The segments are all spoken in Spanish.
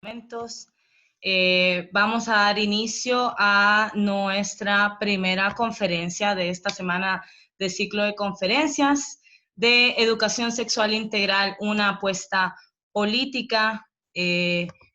momentos. Vamos a dar inicio a nuestra primera conferencia de esta semana de ciclo de conferencias de educación sexual integral, una apuesta política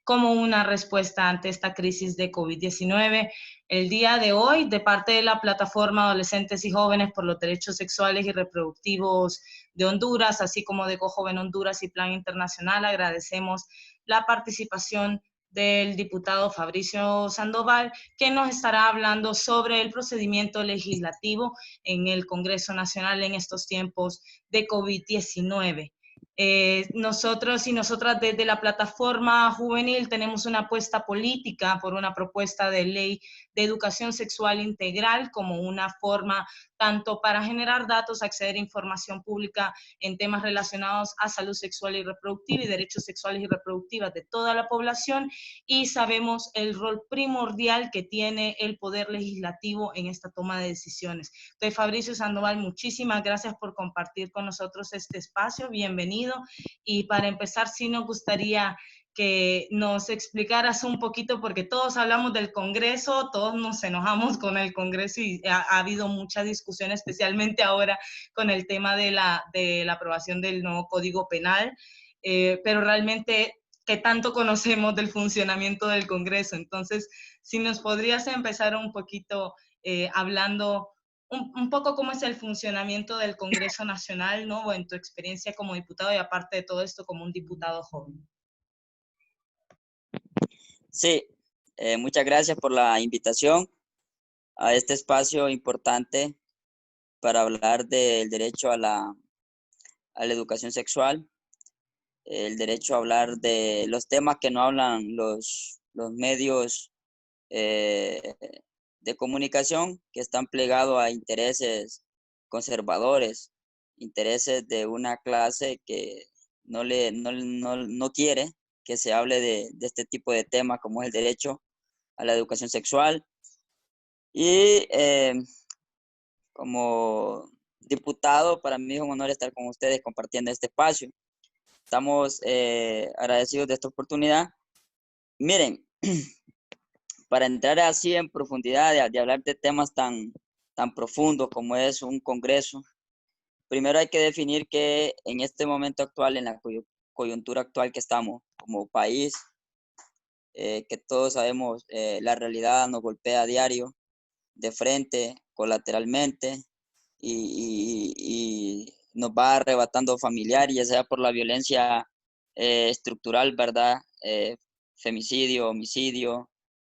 como una respuesta ante esta crisis de COVID-19. El día de hoy, de parte de la Plataforma Adolescentes y Jóvenes por los Derechos Sexuales y Reproductivos de Honduras, así como de CoJoven Honduras y Plan Internacional, agradecemos la participación del diputado Fabricio Sandoval, que nos estará hablando sobre el procedimiento legislativo en el Congreso Nacional en estos tiempos de COVID-19. Nosotros y nosotras desde la plataforma juvenil tenemos una apuesta política por una propuesta de ley de educación sexual integral como una forma tanto para generar datos, acceder a información pública en temas relacionados a salud sexual y reproductiva y derechos sexuales y reproductivos de toda la población, y sabemos el rol primordial que tiene el poder legislativo en esta toma de decisiones. Entonces, Fabricio Sandoval, muchísimas gracias por compartir con nosotros este espacio, bienvenido. Y para empezar, sí nos gustaría que nos explicaras un poquito, porque todos hablamos del Congreso, todos nos enojamos con el Congreso y ha habido mucha discusión, especialmente ahora con el tema de la aprobación del nuevo Código Penal, pero realmente, ¿qué tanto conocemos del funcionamiento del Congreso? Entonces, si nos podrías empezar un poquito hablando un poco cómo es el funcionamiento del Congreso Nacional, ¿no? O en tu experiencia como diputado y aparte de todo esto como un diputado joven. Sí, muchas gracias por la invitación a este espacio importante para hablar del derecho a la educación sexual, el derecho a hablar de los temas que no hablan los medios de comunicación, que están plegados a intereses conservadores, intereses de una clase que no quiere que se hable de este tipo de temas como es el derecho a la educación sexual. Y como diputado, para mí es un honor estar con ustedes compartiendo este espacio. Estamos agradecidos de esta oportunidad. Miren, para entrar así en profundidad de hablar de temas tan profundos como es un congreso, primero hay que definir que en este momento actual, en la coyuntura actual que estamos como país, que todos sabemos, la realidad nos golpea a diario, de frente, colateralmente, y nos va arrebatando familiar, ya sea por la violencia estructural, ¿verdad? Femicidio, homicidio,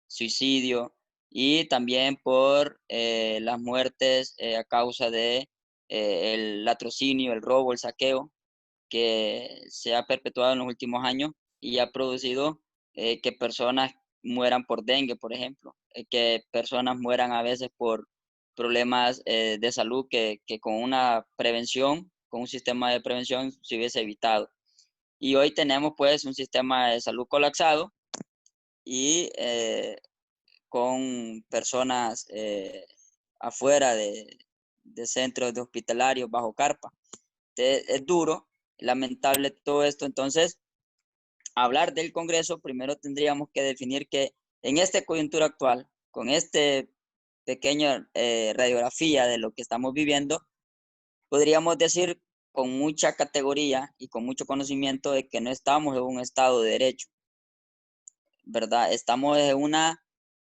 suicidio, y también por las muertes a causa de el latrocinio, el robo, el saqueo, que se ha perpetuado en los últimos años y ha producido que personas mueran por dengue, por ejemplo, que personas mueran a veces por problemas de salud que con una prevención, con un sistema de prevención se hubiese evitado. Y hoy tenemos pues un sistema de salud colapsado y con personas afuera de centros de hospitalarios bajo carpa. Entonces, es duro, lamentable todo esto. Entonces, hablar del Congreso, primero tendríamos que definir que en esta coyuntura actual, con este pequeña radiografía de lo que estamos viviendo, podríamos decir con mucha categoría y con mucho conocimiento de que no estamos en un Estado de Derecho, ¿verdad? Estamos en una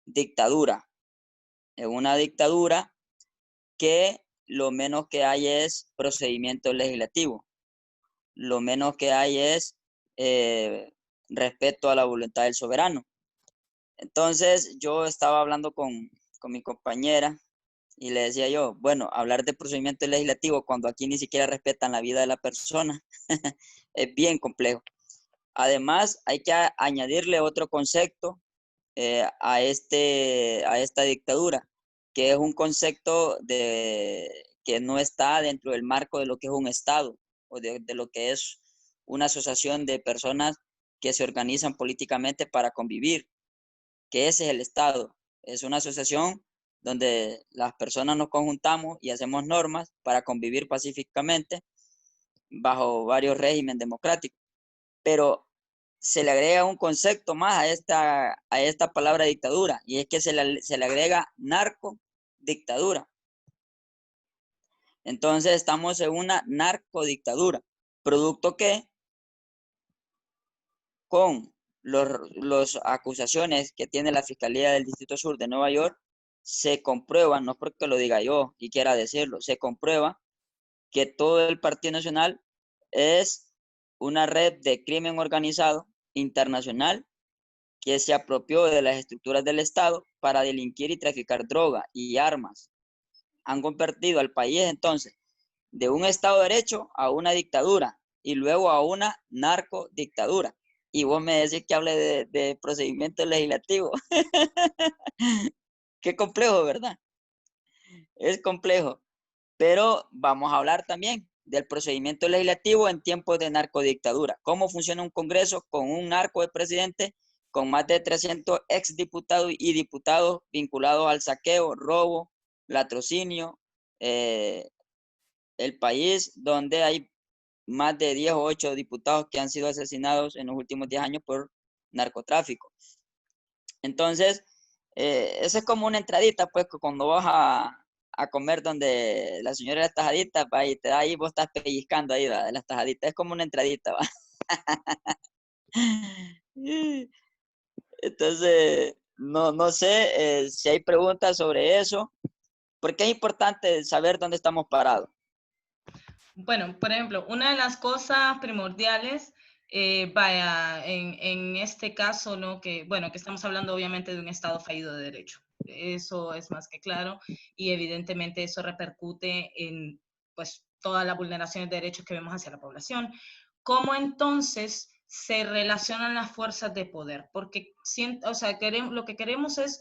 dictadura que lo menos que hay es procedimiento legislativo, lo menos que hay es respeto a la voluntad del soberano. Entonces yo estaba hablando con mi compañera y le decía yo, bueno, hablar de procedimiento legislativo cuando aquí ni siquiera respetan la vida de la persona es bien complejo. Además, hay que añadirle otro concepto a esta dictadura, que es un concepto que no está dentro del marco de lo que es un Estado o de lo que es una asociación de personas que se organizan políticamente para convivir, que ese es el Estado. Es una asociación donde las personas nos conjuntamos y hacemos normas para convivir pacíficamente bajo varios regímenes democráticos. Pero se le agrega un concepto más a esta palabra dictadura, y es que se le agrega narcodictadura. Entonces estamos en una narcodictadura, producto que con las acusaciones que tiene la Fiscalía del Distrito Sur de Nueva York, se comprueba, no porque lo diga yo y quiera decirlo, se comprueba que todo el Partido Nacional es una red de crimen organizado internacional que se apropió de las estructuras del Estado para delinquir y traficar droga y armas. Han convertido al país entonces de un Estado de Derecho a una dictadura y luego a una narcodictadura. Y vos me decís que hable de procedimiento legislativo. Qué complejo, ¿verdad? Es complejo. Pero vamos a hablar también del procedimiento legislativo en tiempos de narcodictadura. ¿Cómo funciona un Congreso con un narco de presidente, con más de 300 exdiputados y diputados vinculados al saqueo, robo, latrocinio, el país donde hay más de 10 o 8 diputados que han sido asesinados en los últimos 10 años por narcotráfico? Entonces, esa es como una entradita, pues, que cuando vas a comer donde la señora de las tajaditas, va, y te da ahí, vos estás pellizcando ahí, ¿va? De las tajaditas, es como una entradita, va. Entonces, no sé si hay preguntas sobre eso, porque es importante saber dónde estamos parados. Bueno, por ejemplo, una de las cosas primordiales, vaya, en este caso, ¿no? Que, bueno, que estamos hablando obviamente de un Estado fallido de derecho. Eso es más que claro y evidentemente eso repercute en, pues, todas las vulneraciones de derechos que vemos hacia la población. ¿Cómo entonces se relacionan las fuerzas de poder? Porque, o sea, lo que queremos es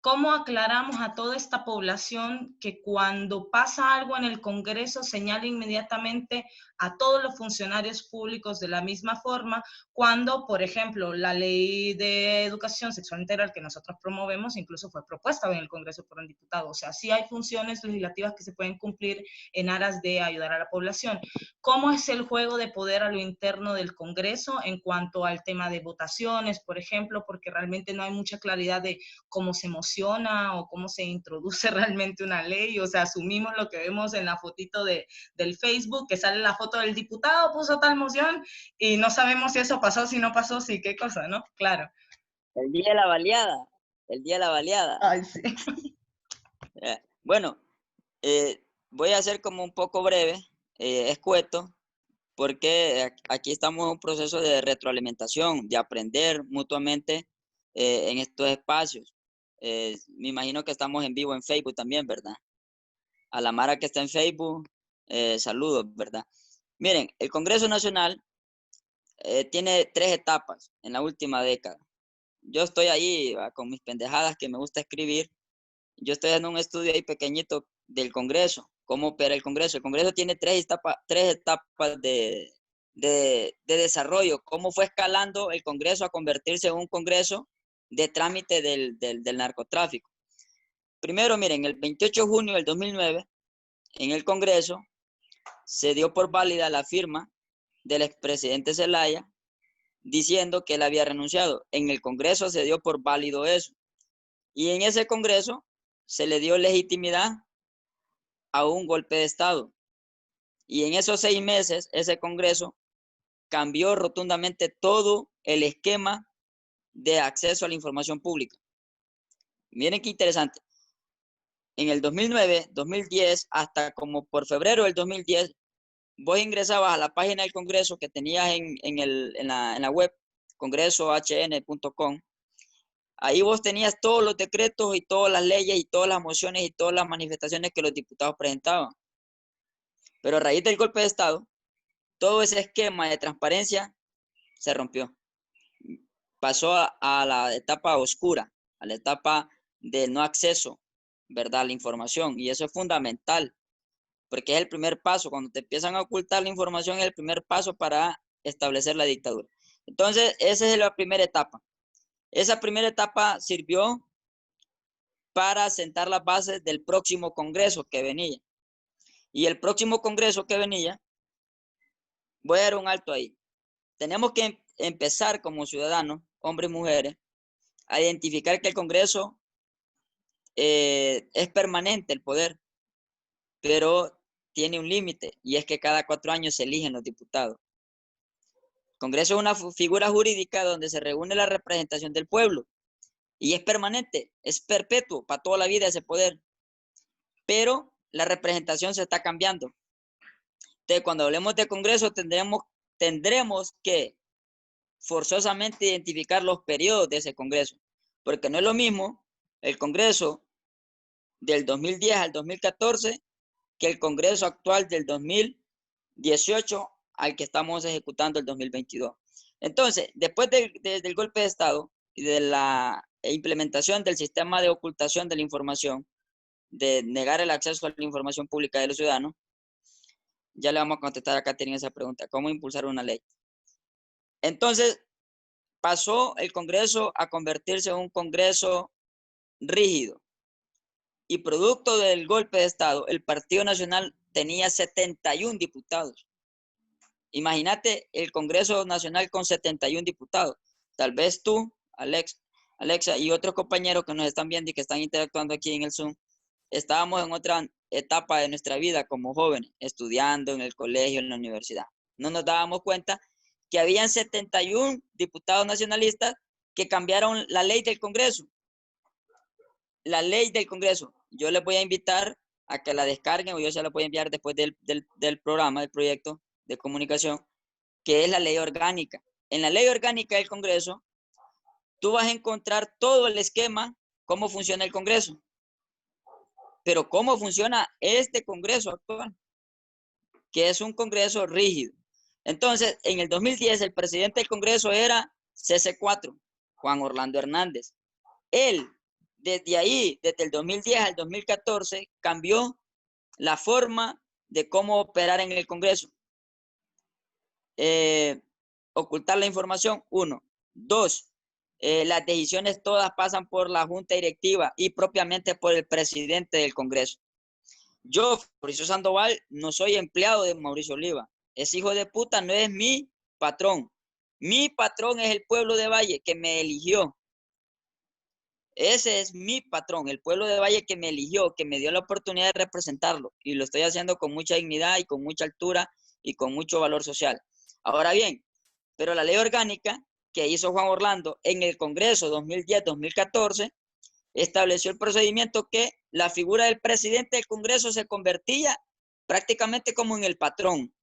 ¿cómo aclaramos a toda esta población que cuando pasa algo en el Congreso señala inmediatamente a todos los funcionarios públicos de la misma forma, cuando, por ejemplo, la ley de educación sexual integral que nosotros promovemos incluso fue propuesta en el Congreso por un diputado? O sea, sí hay funciones legislativas que se pueden cumplir en aras de ayudar a la población. ¿Cómo es el juego de poder a lo interno del Congreso en cuanto al tema de votaciones, por ejemplo? Porque realmente no hay mucha claridad de cómo se emociona o cómo se introduce realmente una ley. O sea, asumimos lo que vemos en la fotito del Facebook, que sale la foto del diputado, puso tal moción, y no sabemos si eso pasó, si no pasó, si qué cosa, ¿no? Claro. El día de la baleada, el día de la baleada. Ay, sí. Bueno, voy a ser como un poco breve, escueto, porque aquí estamos en un proceso de retroalimentación, de aprender mutuamente en estos espacios. Me imagino que estamos en vivo en Facebook también, ¿verdad? A la Mara que está en Facebook, saludos, ¿verdad? Miren, el Congreso Nacional tiene 3 etapas en la última década. Yo estoy ahí con mis pendejadas que me gusta escribir. Yo estoy en un estudio ahí pequeñito del Congreso, cómo opera el Congreso. El Congreso tiene 3 etapas de desarrollo, cómo fue escalando el Congreso a convertirse en un Congreso de trámite del narcotráfico. Primero, miren, el 28 de junio del 2009, en el Congreso, se dio por válida la firma del expresidente Zelaya diciendo que él había renunciado. En el Congreso se dio por válido eso. Y en ese Congreso se le dio legitimidad a un golpe de Estado. Y en esos 6 meses, ese Congreso cambió rotundamente todo el esquema de acceso a la información pública. Miren qué interesante. En el 2009, 2010, hasta como por febrero del 2010, vos ingresabas a la página del Congreso que tenías en la web, congresohn.com. Ahí vos tenías todos los decretos y todas las leyes y todas las mociones y todas las manifestaciones que los diputados presentaban. Pero a raíz del golpe de Estado, todo ese esquema de transparencia se rompió. Pasó a la etapa oscura, a la etapa de no acceso, ¿verdad?, a la información. Y eso es fundamental, porque es el primer paso. Cuando te empiezan a ocultar la información, es el primer paso para establecer la dictadura. Entonces, esa es la primera etapa. Esa primera etapa sirvió para sentar las bases del próximo Congreso que venía. Y el próximo Congreso que venía, voy a dar un alto ahí. tenemos que empezar como ciudadanos, hombres y mujeres, a identificar que el Congreso es permanente el poder, pero tiene un límite, y es que cada 4 años se eligen los diputados. El Congreso es una figura jurídica donde se reúne la representación del pueblo, y es permanente, es perpetuo, para toda la vida ese poder, pero la representación se está cambiando. Entonces, cuando hablemos de Congreso, tendremos que forzosamente identificar los periodos de ese Congreso, porque no es lo mismo el Congreso del 2010 al 2014 que el Congreso actual del 2018 al que estamos ejecutando el 2022. Entonces, después del golpe de Estado y de la implementación del sistema de ocultación de la información, de negar el acceso a la información pública de los ciudadanos, ya le vamos a contestar a Catherine esa pregunta, ¿cómo impulsar una ley? Entonces, pasó el Congreso a convertirse en un Congreso rígido. Y producto del golpe de Estado, el Partido Nacional tenía 71 diputados. Imagínate el Congreso Nacional con 71 diputados. Tal vez tú, Alexa y otros compañeros que nos están viendo y que están interactuando aquí en el Zoom, estábamos en otra etapa de nuestra vida como jóvenes, estudiando en el colegio, en la universidad. No nos dábamos cuenta que habían 71 diputados nacionalistas que cambiaron la ley del Congreso. La ley del Congreso. Yo les voy a invitar a que la descarguen, o yo se la voy a enviar después del programa, del proyecto de comunicación, que es la ley orgánica. En la ley orgánica del Congreso, tú vas a encontrar todo el esquema, cómo funciona el Congreso. Pero cómo funciona este Congreso actual, que es un Congreso rígido. Entonces, en el 2010, el presidente del Congreso era CC4, Juan Orlando Hernández. Él, desde ahí, desde el 2010 al 2014, cambió la forma de cómo operar en el Congreso. Ocultar la información, 1. 2. Las decisiones todas pasan por la Junta Directiva y propiamente por el presidente del Congreso. Yo, Mauricio Sandoval, no soy empleado de Mauricio Oliva. Ese hijo de puta no es mi patrón. Mi patrón es el pueblo de Valle que me eligió. Ese es mi patrón, el pueblo de Valle que me eligió, que me dio la oportunidad de representarlo. Y lo estoy haciendo con mucha dignidad y con mucha altura y con mucho valor social. Ahora bien, pero la ley orgánica que hizo Juan Orlando en el Congreso 2010-2014 estableció el procedimiento que la figura del presidente del Congreso se convertía prácticamente como en el patrón.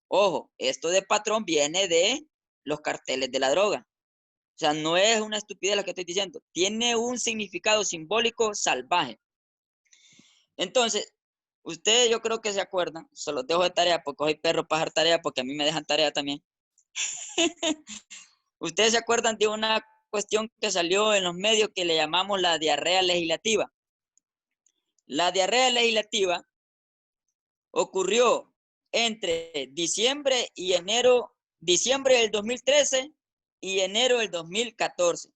Ojo, esto de patrón viene de los carteles de la droga. O sea, no es una estupidez lo que estoy diciendo. Tiene un significado simbólico salvaje. Entonces, ustedes yo creo que se acuerdan, se los dejo de tarea porque soy perro para dejar tarea porque a mí me dejan tarea también. Ustedes se acuerdan de una cuestión que salió en los medios que le llamamos la diarrea legislativa. La diarrea legislativa ocurrió entre diciembre y enero, diciembre del 2013 y enero del 2014.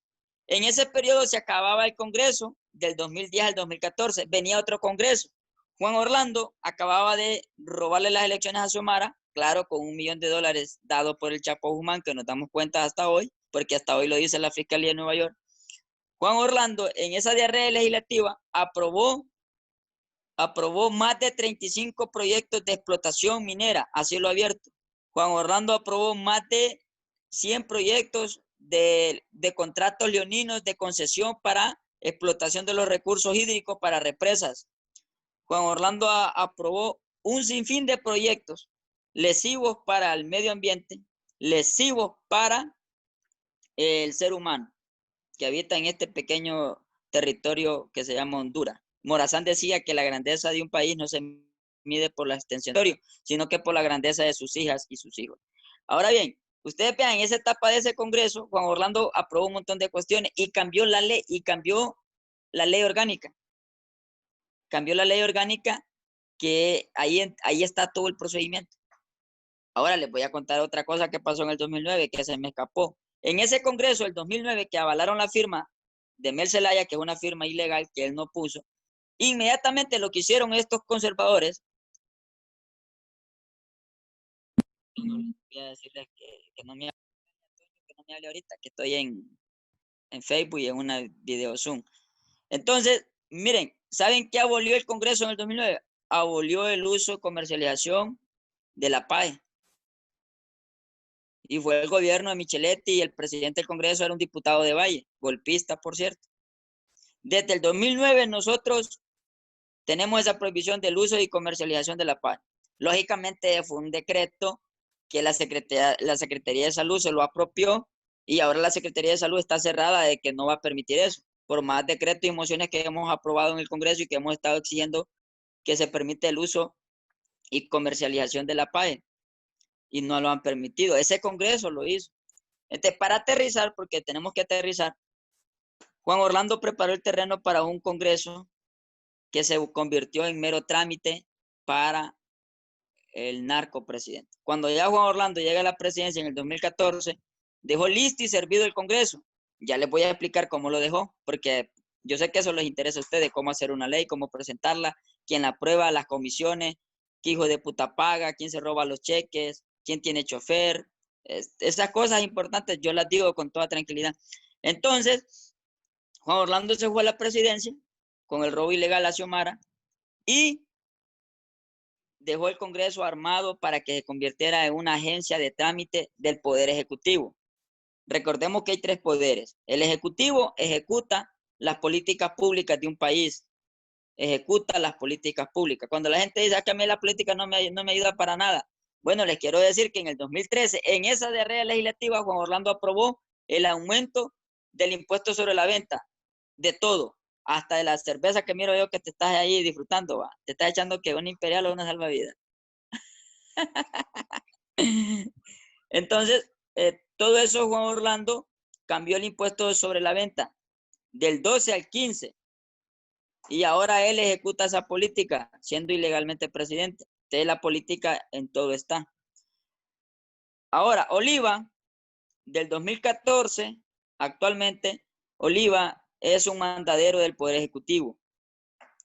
En ese periodo se acababa el Congreso del 2010 al 2014. Venía otro Congreso. Juan Orlando acababa de robarle las elecciones a Xiomara, claro, con $1 millón dado por el Chapo Guzmán, que nos damos cuenta hasta hoy, porque hasta hoy lo dice la Fiscalía de Nueva York. Juan Orlando, en esa diarrea legislativa, aprobó más de 35 proyectos de explotación minera a cielo abierto. Juan Orlando aprobó más de 100 proyectos de contratos leoninos de concesión para explotación de los recursos hídricos para represas. Juan Orlando aprobó un sinfín de proyectos lesivos para el medio ambiente, lesivos para el ser humano que habita en este pequeño territorio que se llama Honduras. Morazán decía que la grandeza de un país no se mide por la extensión del territorio, sino que por la grandeza de sus hijas y sus hijos. Ahora bien, ustedes vean, en esa etapa de ese Congreso, Juan Orlando aprobó un montón de cuestiones y cambió la ley orgánica. Cambió la ley orgánica que ahí está todo el procedimiento. Ahora les voy a contar otra cosa que pasó en el 2009 que se me escapó. En ese Congreso del 2009 que avalaron la firma de Mel Zelaya, que es una firma ilegal que él no puso, inmediatamente lo que hicieron estos conservadores, voy a decirles que no me no me hable ahorita, que estoy en Facebook y en una video Zoom. Entonces, miren, ¿saben qué abolió el Congreso en el 2009? Abolió el uso y comercialización de la PAE. Y fue el gobierno de Micheletti y el presidente del Congreso era un diputado de Valle, golpista, por cierto. Desde el 2009 nosotros tenemos esa prohibición del uso y comercialización de la PAE. Lógicamente fue un decreto que la Secretaría de Salud se lo apropió y ahora la Secretaría de Salud está cerrada de que no va a permitir eso, por más decretos y mociones que hemos aprobado en el Congreso y que hemos estado exigiendo que se permite el uso y comercialización de la PAE y no lo han permitido. Ese Congreso lo hizo. Entonces, para aterrizar, porque tenemos que aterrizar, Juan Orlando preparó el terreno para un Congreso que se convirtió en mero trámite para el narcopresidente. Cuando ya Juan Orlando llega a la presidencia en el 2014, dejó listo y servido el Congreso. Ya les voy a explicar cómo lo dejó, porque yo sé que eso les interesa a ustedes, cómo hacer una ley, cómo presentarla, quién la aprueba, las comisiones, qué hijo de puta paga, quién se roba los cheques, quién tiene chofer. Esas cosas importantes yo las digo con toda tranquilidad. Entonces, Juan Orlando se fue a la presidencia con el robo ilegal a Xiomara y dejó el Congreso armado para que se convirtiera en una agencia de trámite del Poder Ejecutivo. Recordemos que hay tres poderes. El Ejecutivo ejecuta las políticas públicas de un país, ejecuta las políticas públicas. Cuando la gente dice que a mí la política no me ayuda para nada, bueno, les quiero decir que en el 2013, en esa diarrea legislativa, Juan Orlando aprobó el aumento del impuesto sobre la venta, de todo, hasta de la cerveza que miro yo que te estás ahí disfrutando, va. Te estás echando que una imperial o una salvavidas. Entonces, todo eso Juan Orlando cambió el impuesto sobre la venta del 12 al 15 y ahora él ejecuta esa política siendo ilegalmente presidente. Entonces la política en todo está. Ahora, Oliva, del 2014, actualmente, Oliva es un mandadero del Poder Ejecutivo.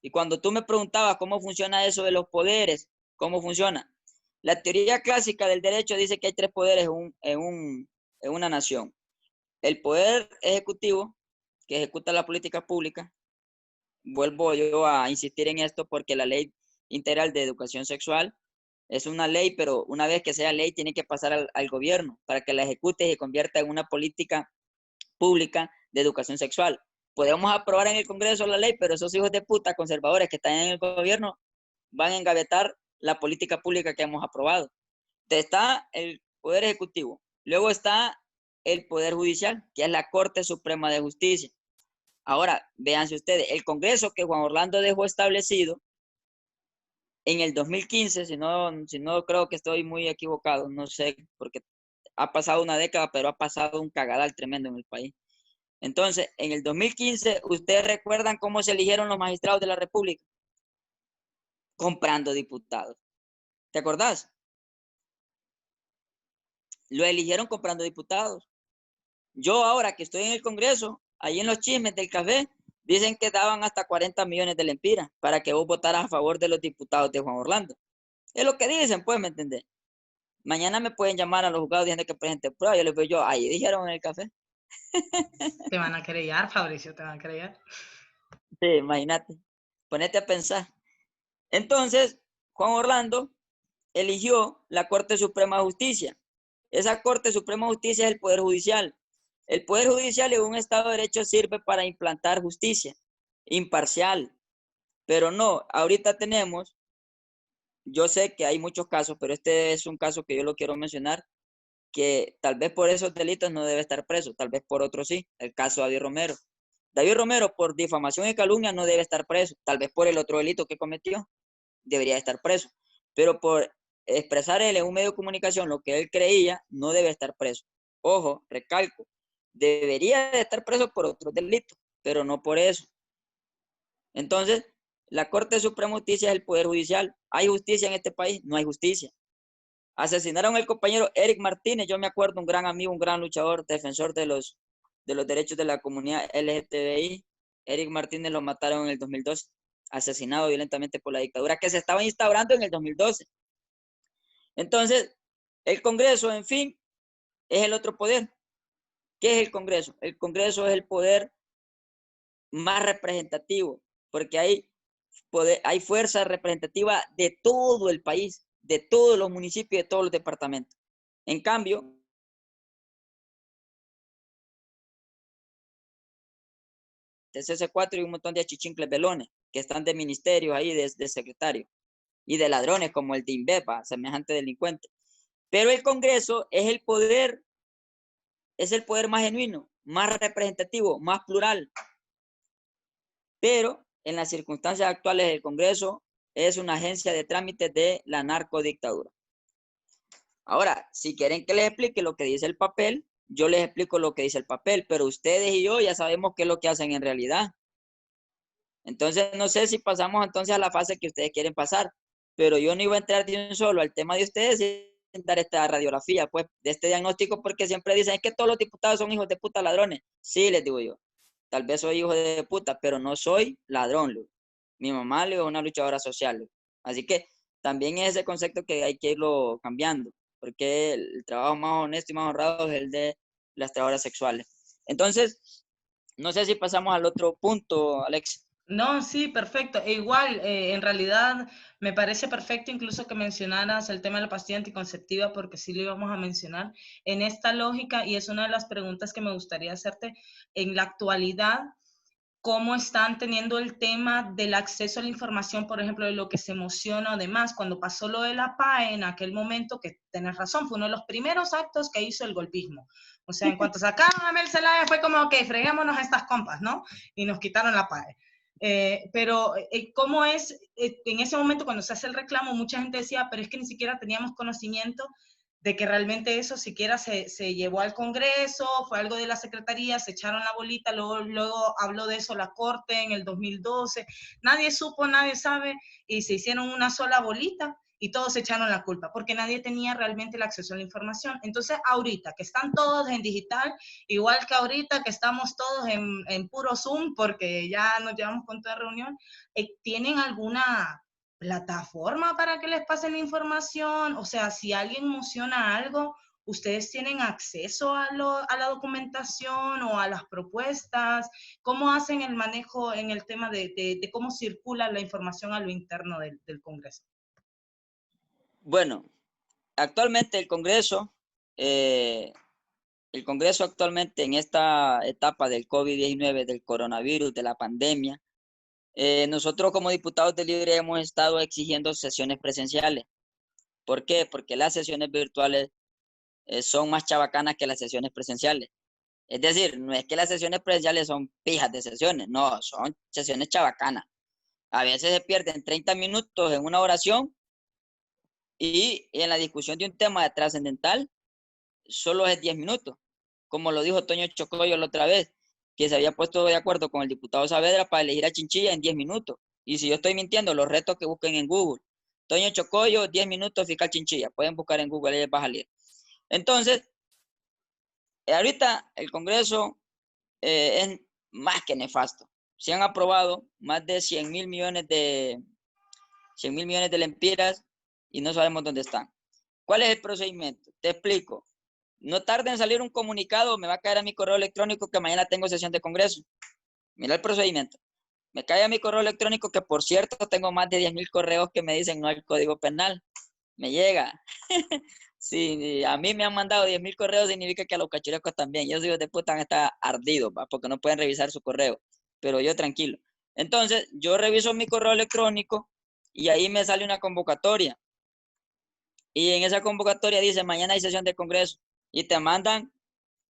Y cuando tú me preguntabas cómo funciona eso de los poderes, ¿cómo funciona? La teoría clásica del derecho dice que hay tres poderes en una nación. El poder ejecutivo, que ejecuta la política pública. Vuelvo yo a insistir en esto porque la ley integral de educación sexual es una ley, pero una vez que sea ley tiene que pasar al gobierno para que la ejecute y se convierta en una política pública de educación sexual. Podemos aprobar en el Congreso la ley, pero esos hijos de puta conservadores que están en el gobierno van a engavetar la política pública que hemos aprobado. Entonces está el Poder Ejecutivo. Luego está el Poder Judicial, que es la Corte Suprema de Justicia. Ahora, véanse ustedes, el Congreso que Juan Orlando dejó establecido en el 2015, si no creo que estoy muy equivocado, no sé, porque ha pasado una década, pero ha pasado un cagadal tremendo en el país. Entonces, en el 2015, ¿ustedes recuerdan cómo se eligieron los magistrados de la República? Comprando diputados. ¿Te acordás? Lo eligieron comprando diputados. Yo ahora que estoy en el Congreso, ahí en los chismes del café, dicen que daban hasta 40 millones de lempiras para que vos votaras a favor de los diputados de Juan Orlando. Es lo que dicen, pues, ¿me entendés? Mañana me pueden llamar a los juzgados diciendo que presente prueba. Yo les veo yo, ahí dijeron en el café. Te van a querellar, Fabricio, te van a querellar. Sí, imagínate. Ponete a pensar. Entonces, Juan Orlando eligió la Corte Suprema de Justicia. Esa Corte Suprema de Justicia es el Poder Judicial. El Poder Judicial en un Estado de Derecho sirve para implantar justicia imparcial. Pero no, ahorita tenemos, yo sé que hay muchos casos, pero este es un caso que yo lo quiero mencionar, que tal vez por esos delitos no debe estar preso, tal vez por otros sí, el caso de David Romero. David Romero por difamación y calumnia no debe estar preso, tal vez por el otro delito que cometió, debería estar preso, pero por expresar él en un medio de comunicación lo que él creía, no debe estar preso. Ojo, recalco, debería de estar preso por otros delitos, pero no por eso. Entonces, la Corte Suprema de Justicia es el Poder Judicial. ¿Hay justicia en este país? No hay justicia. Asesinaron al compañero Eric Martínez, yo me acuerdo, un gran amigo, un gran luchador, defensor de los derechos de la comunidad LGTBI. Eric Martínez lo mataron en el 2012, asesinado violentamente por la dictadura que se estaba instaurando en el 2012. Entonces, el Congreso, en fin, es el otro poder. ¿Qué es el Congreso? El Congreso es el poder más representativo, porque hay fuerza representativa de todo el país, de todos los municipios, de todos los departamentos. En cambio, de CC4 y un montón de achichincles velones que están de ministerios ahí, de secretario, y de ladrones como el de INVEPA, semejante delincuente. Pero el Congreso es el poder más genuino, más representativo, más plural. Pero en las circunstancias actuales el Congreso es una agencia de trámites de la narcodictadura. Ahora, si quieren que les explique lo que dice el papel, yo les explico lo que dice el papel, pero ustedes y yo ya sabemos qué es lo que hacen en realidad. Entonces, no sé si pasamos entonces a la fase que ustedes quieren pasar, pero yo no iba a entrar de un solo al tema de ustedes sin dar esta radiografía, pues, de este diagnóstico, porque siempre dicen, es que todos los diputados son hijos de puta ladrones. Sí, les digo yo, tal vez soy hijo de puta, pero no soy ladrón, Lu. Mi mamá es una luchadora social, Lu. Así que también es ese concepto que hay que irlo cambiando, porque el trabajo más honesto y más honrado es el de las trabajadoras sexuales. Entonces, no sé si pasamos al otro punto, Alex. No, sí, perfecto. E igual, en realidad me parece perfecto incluso que mencionaras el tema de la pastilla anticonceptiva porque sí lo íbamos a mencionar en esta lógica y es una de las preguntas que me gustaría hacerte en la actualidad. ¿Cómo están teniendo el tema del acceso a la información, por ejemplo, de lo que se emociona o demás? Cuando pasó lo de la PAE en aquel momento, que tenés razón, fue uno de los primeros actos que hizo el golpismo. O sea, en cuanto sacaron a Mel Zelaya fue como, ok, freguémonos a estas compas, ¿no? Y nos quitaron la PAE. Pero, ¿cómo es? En ese momento, cuando se hace el reclamo, mucha gente decía, pero es que ni siquiera teníamos conocimiento de que realmente eso siquiera se llevó al Congreso, fue algo de la Secretaría, se echaron la bolita, luego habló de eso la Corte en el 2012, nadie supo, nadie sabe, y se hicieron una sola bolita y todos se echaron la culpa, porque nadie tenía realmente el acceso a la información. Entonces, ahorita que están todos en digital, igual que ahorita que estamos todos en puro Zoom, porque ya nos llevamos con toda reunión, ¿tienen alguna plataforma para que les pasen la información? O sea, si alguien emociona algo, ¿ustedes tienen acceso a la documentación o a las propuestas? ¿Cómo hacen el manejo en el tema de cómo circula la información a lo interno del Congreso? Bueno, actualmente el Congreso actualmente en esta etapa del COVID-19, del coronavirus, de la pandemia, nosotros como diputados de Libre hemos estado exigiendo sesiones presenciales. ¿Por qué? Porque las sesiones virtuales son más chabacanas que las sesiones presenciales. Es decir, no es que las sesiones presenciales son pijas de sesiones, no, son sesiones chabacanas. A veces se pierden 30 minutos en una oración y en la discusión de un tema trascendental solo es 10 minutos. Como lo dijo Toño Chocoyo la otra vez, que se había puesto de acuerdo con el diputado Saavedra para elegir a Chinchilla en 10 minutos. Y si yo estoy mintiendo, los retos que busquen en Google. Toño Chocoyo, 10 minutos, fiscal Chinchilla. Pueden buscar en Google, ahí les va a salir. Entonces, ahorita el Congreso es más que nefasto. Se han aprobado más de 100 mil millones de lempiras y no sabemos dónde están. ¿Cuál es el procedimiento? Te explico. No tarde en salir un comunicado, me va a caer a mi correo electrónico que mañana tengo sesión de Congreso. Mira el procedimiento. Me cae a mi correo electrónico que, por cierto, tengo más de 10,000 correos que me dicen no al Código Penal. Me llega. Si a mí me han mandado 10,000 correos, significa que a los cachurecos también. Ellos hijos de puta han estado ardidos, ¿va? Porque no pueden revisar su correo. Pero yo tranquilo. Entonces, yo reviso mi correo electrónico y ahí me sale una convocatoria. Y en esa convocatoria dice, mañana hay sesión de Congreso. Y te mandan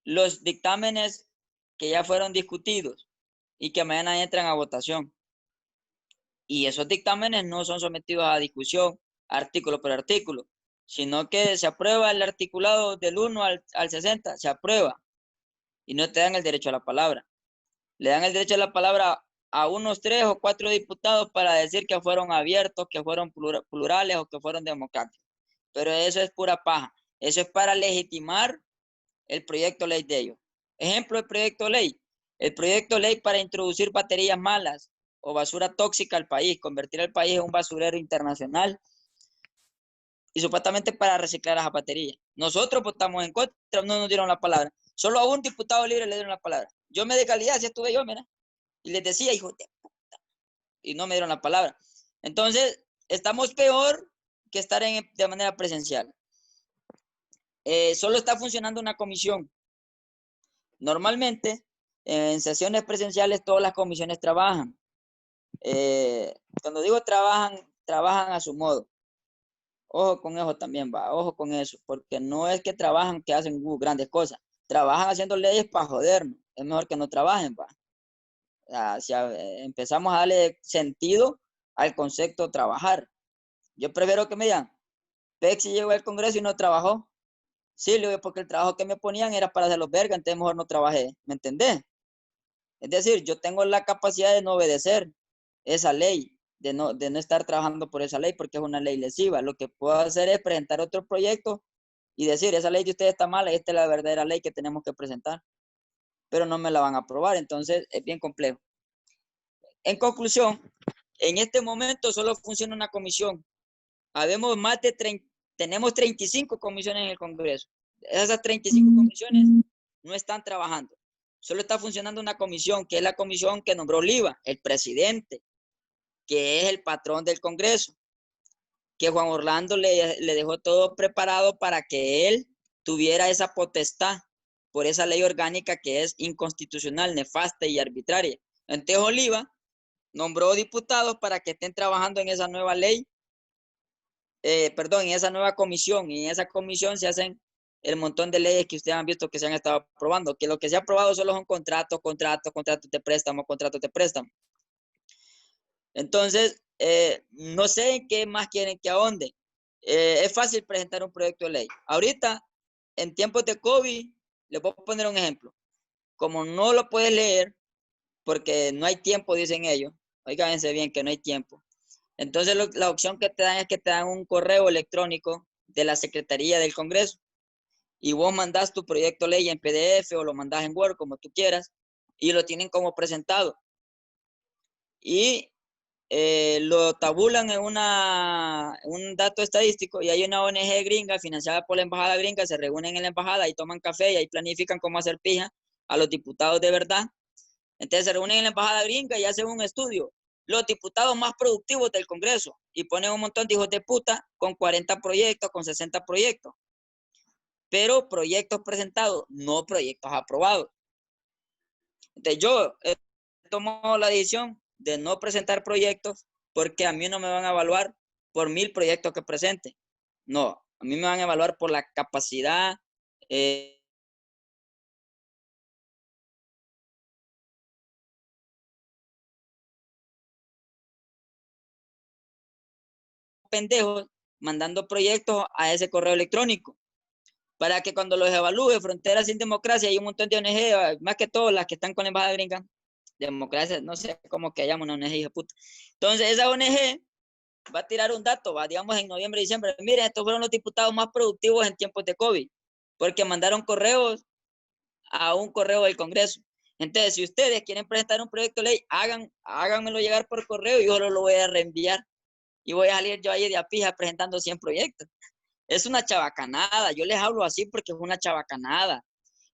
los dictámenes que ya fueron discutidos y que mañana entran a votación. Y esos dictámenes no son sometidos a discusión artículo por artículo, sino que se aprueba el articulado del 1 al 60, se aprueba y no te dan el derecho a la palabra. Le dan el derecho a la palabra a unos 3 o 4 diputados para decir que fueron abiertos, que fueron plurales o que fueron democráticos. Pero eso es pura paja. Eso es para legitimar el proyecto ley de ellos. Ejemplo de proyecto de ley. El proyecto de ley para introducir baterías malas o basura tóxica al país, convertir al país en un basurero internacional y supuestamente para reciclar las baterías. Nosotros votamos en contra, no nos dieron la palabra. Solo a un diputado libre le dieron la palabra. Yo me de calidad, si estuve yo, mira, y les decía, hijo de puta, y no me dieron la palabra. Entonces, estamos peor que estar de manera presencial. Solo está funcionando una comisión. Normalmente, en sesiones presenciales, todas las comisiones trabajan. Cuando digo trabajan, trabajan a su modo. Ojo con eso también, va, ojo con eso, porque no es que trabajan, que hacen grandes cosas. Trabajan haciendo leyes para jodernos. Es mejor que no trabajen, va. O sea, si empezamos a darle sentido al concepto trabajar. Yo prefiero que me digan, Pexi llegó al Congreso y no trabajó. Sí, le digo, porque el trabajo que me ponían era para hacer los vergas, entonces mejor no trabajé. ¿Me entendés? Es decir, yo tengo la capacidad de no obedecer esa ley, de no estar trabajando por esa ley, porque es una ley lesiva. Lo que puedo hacer es presentar otro proyecto y decir, esa ley de ustedes está mala, esta es la verdadera ley que tenemos que presentar, pero no me la van a aprobar, entonces es bien complejo. En conclusión, en este momento solo funciona una comisión. Habemos más de tenemos 35 comisiones en el Congreso. Esas 35 comisiones no están trabajando. Solo está funcionando una comisión, que es la comisión que nombró Oliva, el presidente, que es el patrón del Congreso, que Juan Orlando le dejó todo preparado para que él tuviera esa potestad por esa ley orgánica que es inconstitucional, nefasta y arbitraria. Entonces Oliva nombró diputados para que estén trabajando en esa nueva ley, en esa nueva comisión, y en esa comisión se hacen el montón de leyes que ustedes han visto que se han estado aprobando, que lo que se ha aprobado solo son contratos de préstamo, contratos de préstamo. Entonces, no sé en qué más quieren que ahonde. Es fácil presentar un proyecto de ley. Ahorita, en tiempos de COVID, les voy a poner un ejemplo. Como no lo puedes leer, porque no hay tiempo, dicen ellos, oíganse bien que no hay tiempo. Entonces, la opción que te dan es que te dan un correo electrónico de la Secretaría del Congreso y vos mandás tu proyecto de ley en PDF o lo mandás en Word, como tú quieras, y lo tienen como presentado. Y lo tabulan en un dato estadístico y hay una ONG gringa financiada por la embajada gringa, se reúnen en la embajada y toman café y ahí planifican cómo hacer pija a los diputados de verdad. Entonces se reúnen en la embajada gringa y hacen un estudio. Los diputados más productivos del Congreso y ponen un montón de hijos de puta con 40 proyectos, con 60 proyectos. Pero proyectos presentados, no proyectos aprobados. Entonces yo he tomado la decisión de no presentar proyectos porque a mí no me van a evaluar por 1000 proyectos que presente. No, a mí me van a evaluar por la capacidad, pendejos mandando proyectos a ese correo electrónico para que cuando los evalúe Fronteras Sin Democracia, hay un montón de ONG, más que todas las que están con la embajada gringa, democracia, no sé cómo que llaman una ONG, hija puta. Entonces esa ONG va a tirar un dato, va, digamos en noviembre, diciembre, miren, estos fueron los diputados más productivos en tiempos de COVID, porque mandaron correos a un correo del Congreso. Entonces, si ustedes quieren presentar un proyecto de ley, háganmelo llegar por correo y yo lo voy a reenviar. Y voy a salir yo ahí de apija presentando 100 proyectos. Es una chabacanada, yo les hablo así porque es una chabacanada.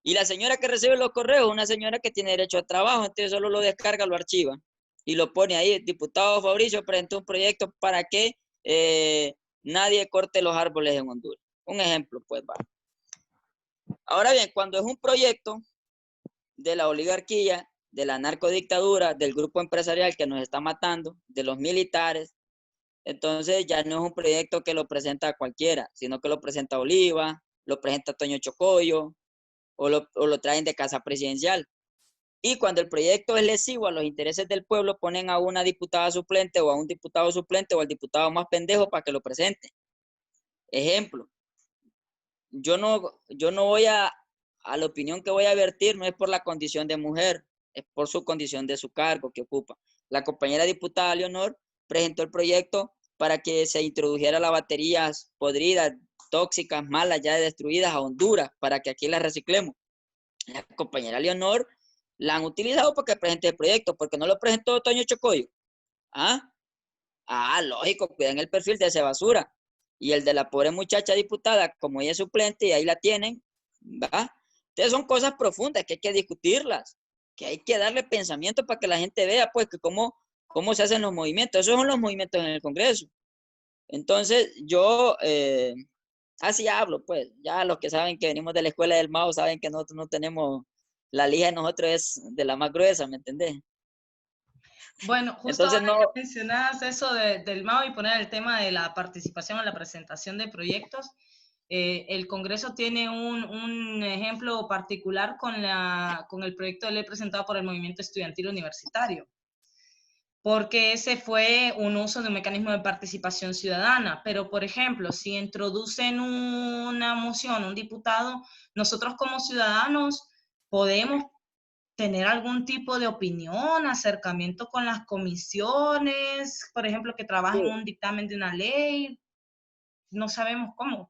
Y la señora que recibe los correos, una señora que tiene derecho a trabajo, entonces solo lo descarga, lo archiva y lo pone ahí. Diputado Fabricio presentó un proyecto para que nadie corte los árboles en Honduras. Un ejemplo, pues va. Ahora bien, cuando es un proyecto de la oligarquía, de la narcodictadura, del grupo empresarial que nos está matando, de los militares, entonces ya no es un proyecto que lo presenta cualquiera, sino que lo presenta Oliva, lo presenta Toño Chocoyo, o lo traen de casa presidencial. Y cuando el proyecto es lesivo a los intereses del pueblo, ponen a una diputada suplente o a un diputado suplente o al diputado más pendejo para que lo presente. Ejemplo, yo no voy a la opinión que voy a vertir, no es por la condición de mujer, es por su condición de su cargo que ocupa. La compañera diputada Leonor presentó el proyecto para que se introdujera las baterías podridas, tóxicas, malas, ya destruidas a Honduras, para que aquí las reciclemos. La compañera Leonor la han utilizado porque presente el proyecto, porque no lo presentó Toño Chocoyo. Lógico, cuidan el perfil de esa basura. Y el de la pobre muchacha diputada, como ella es suplente y ahí la tienen, ¿va? Entonces son cosas profundas que hay que discutirlas, que hay que darle pensamiento para que la gente vea, pues, que cómo se hacen los movimientos. Esos son los movimientos en el Congreso. Entonces, yo así hablo, pues. Ya los que saben que venimos de la escuela del Mao saben que nosotros no tenemos, la lija de nosotros es de la más gruesa, ¿me entendés? Bueno, justo Entonces, ahora no, que mencionabas eso del MAO y poner el tema de la participación en la presentación de proyectos, el Congreso tiene un ejemplo particular con el proyecto de ley presentado por el Movimiento Estudiantil Universitario, porque ese fue un uso de un mecanismo de participación ciudadana. Pero, por ejemplo, si introducen una moción, un diputado, nosotros como ciudadanos podemos tener algún tipo de opinión, acercamiento con las comisiones, por ejemplo, que trabajen un dictamen de una ley, no sabemos cómo.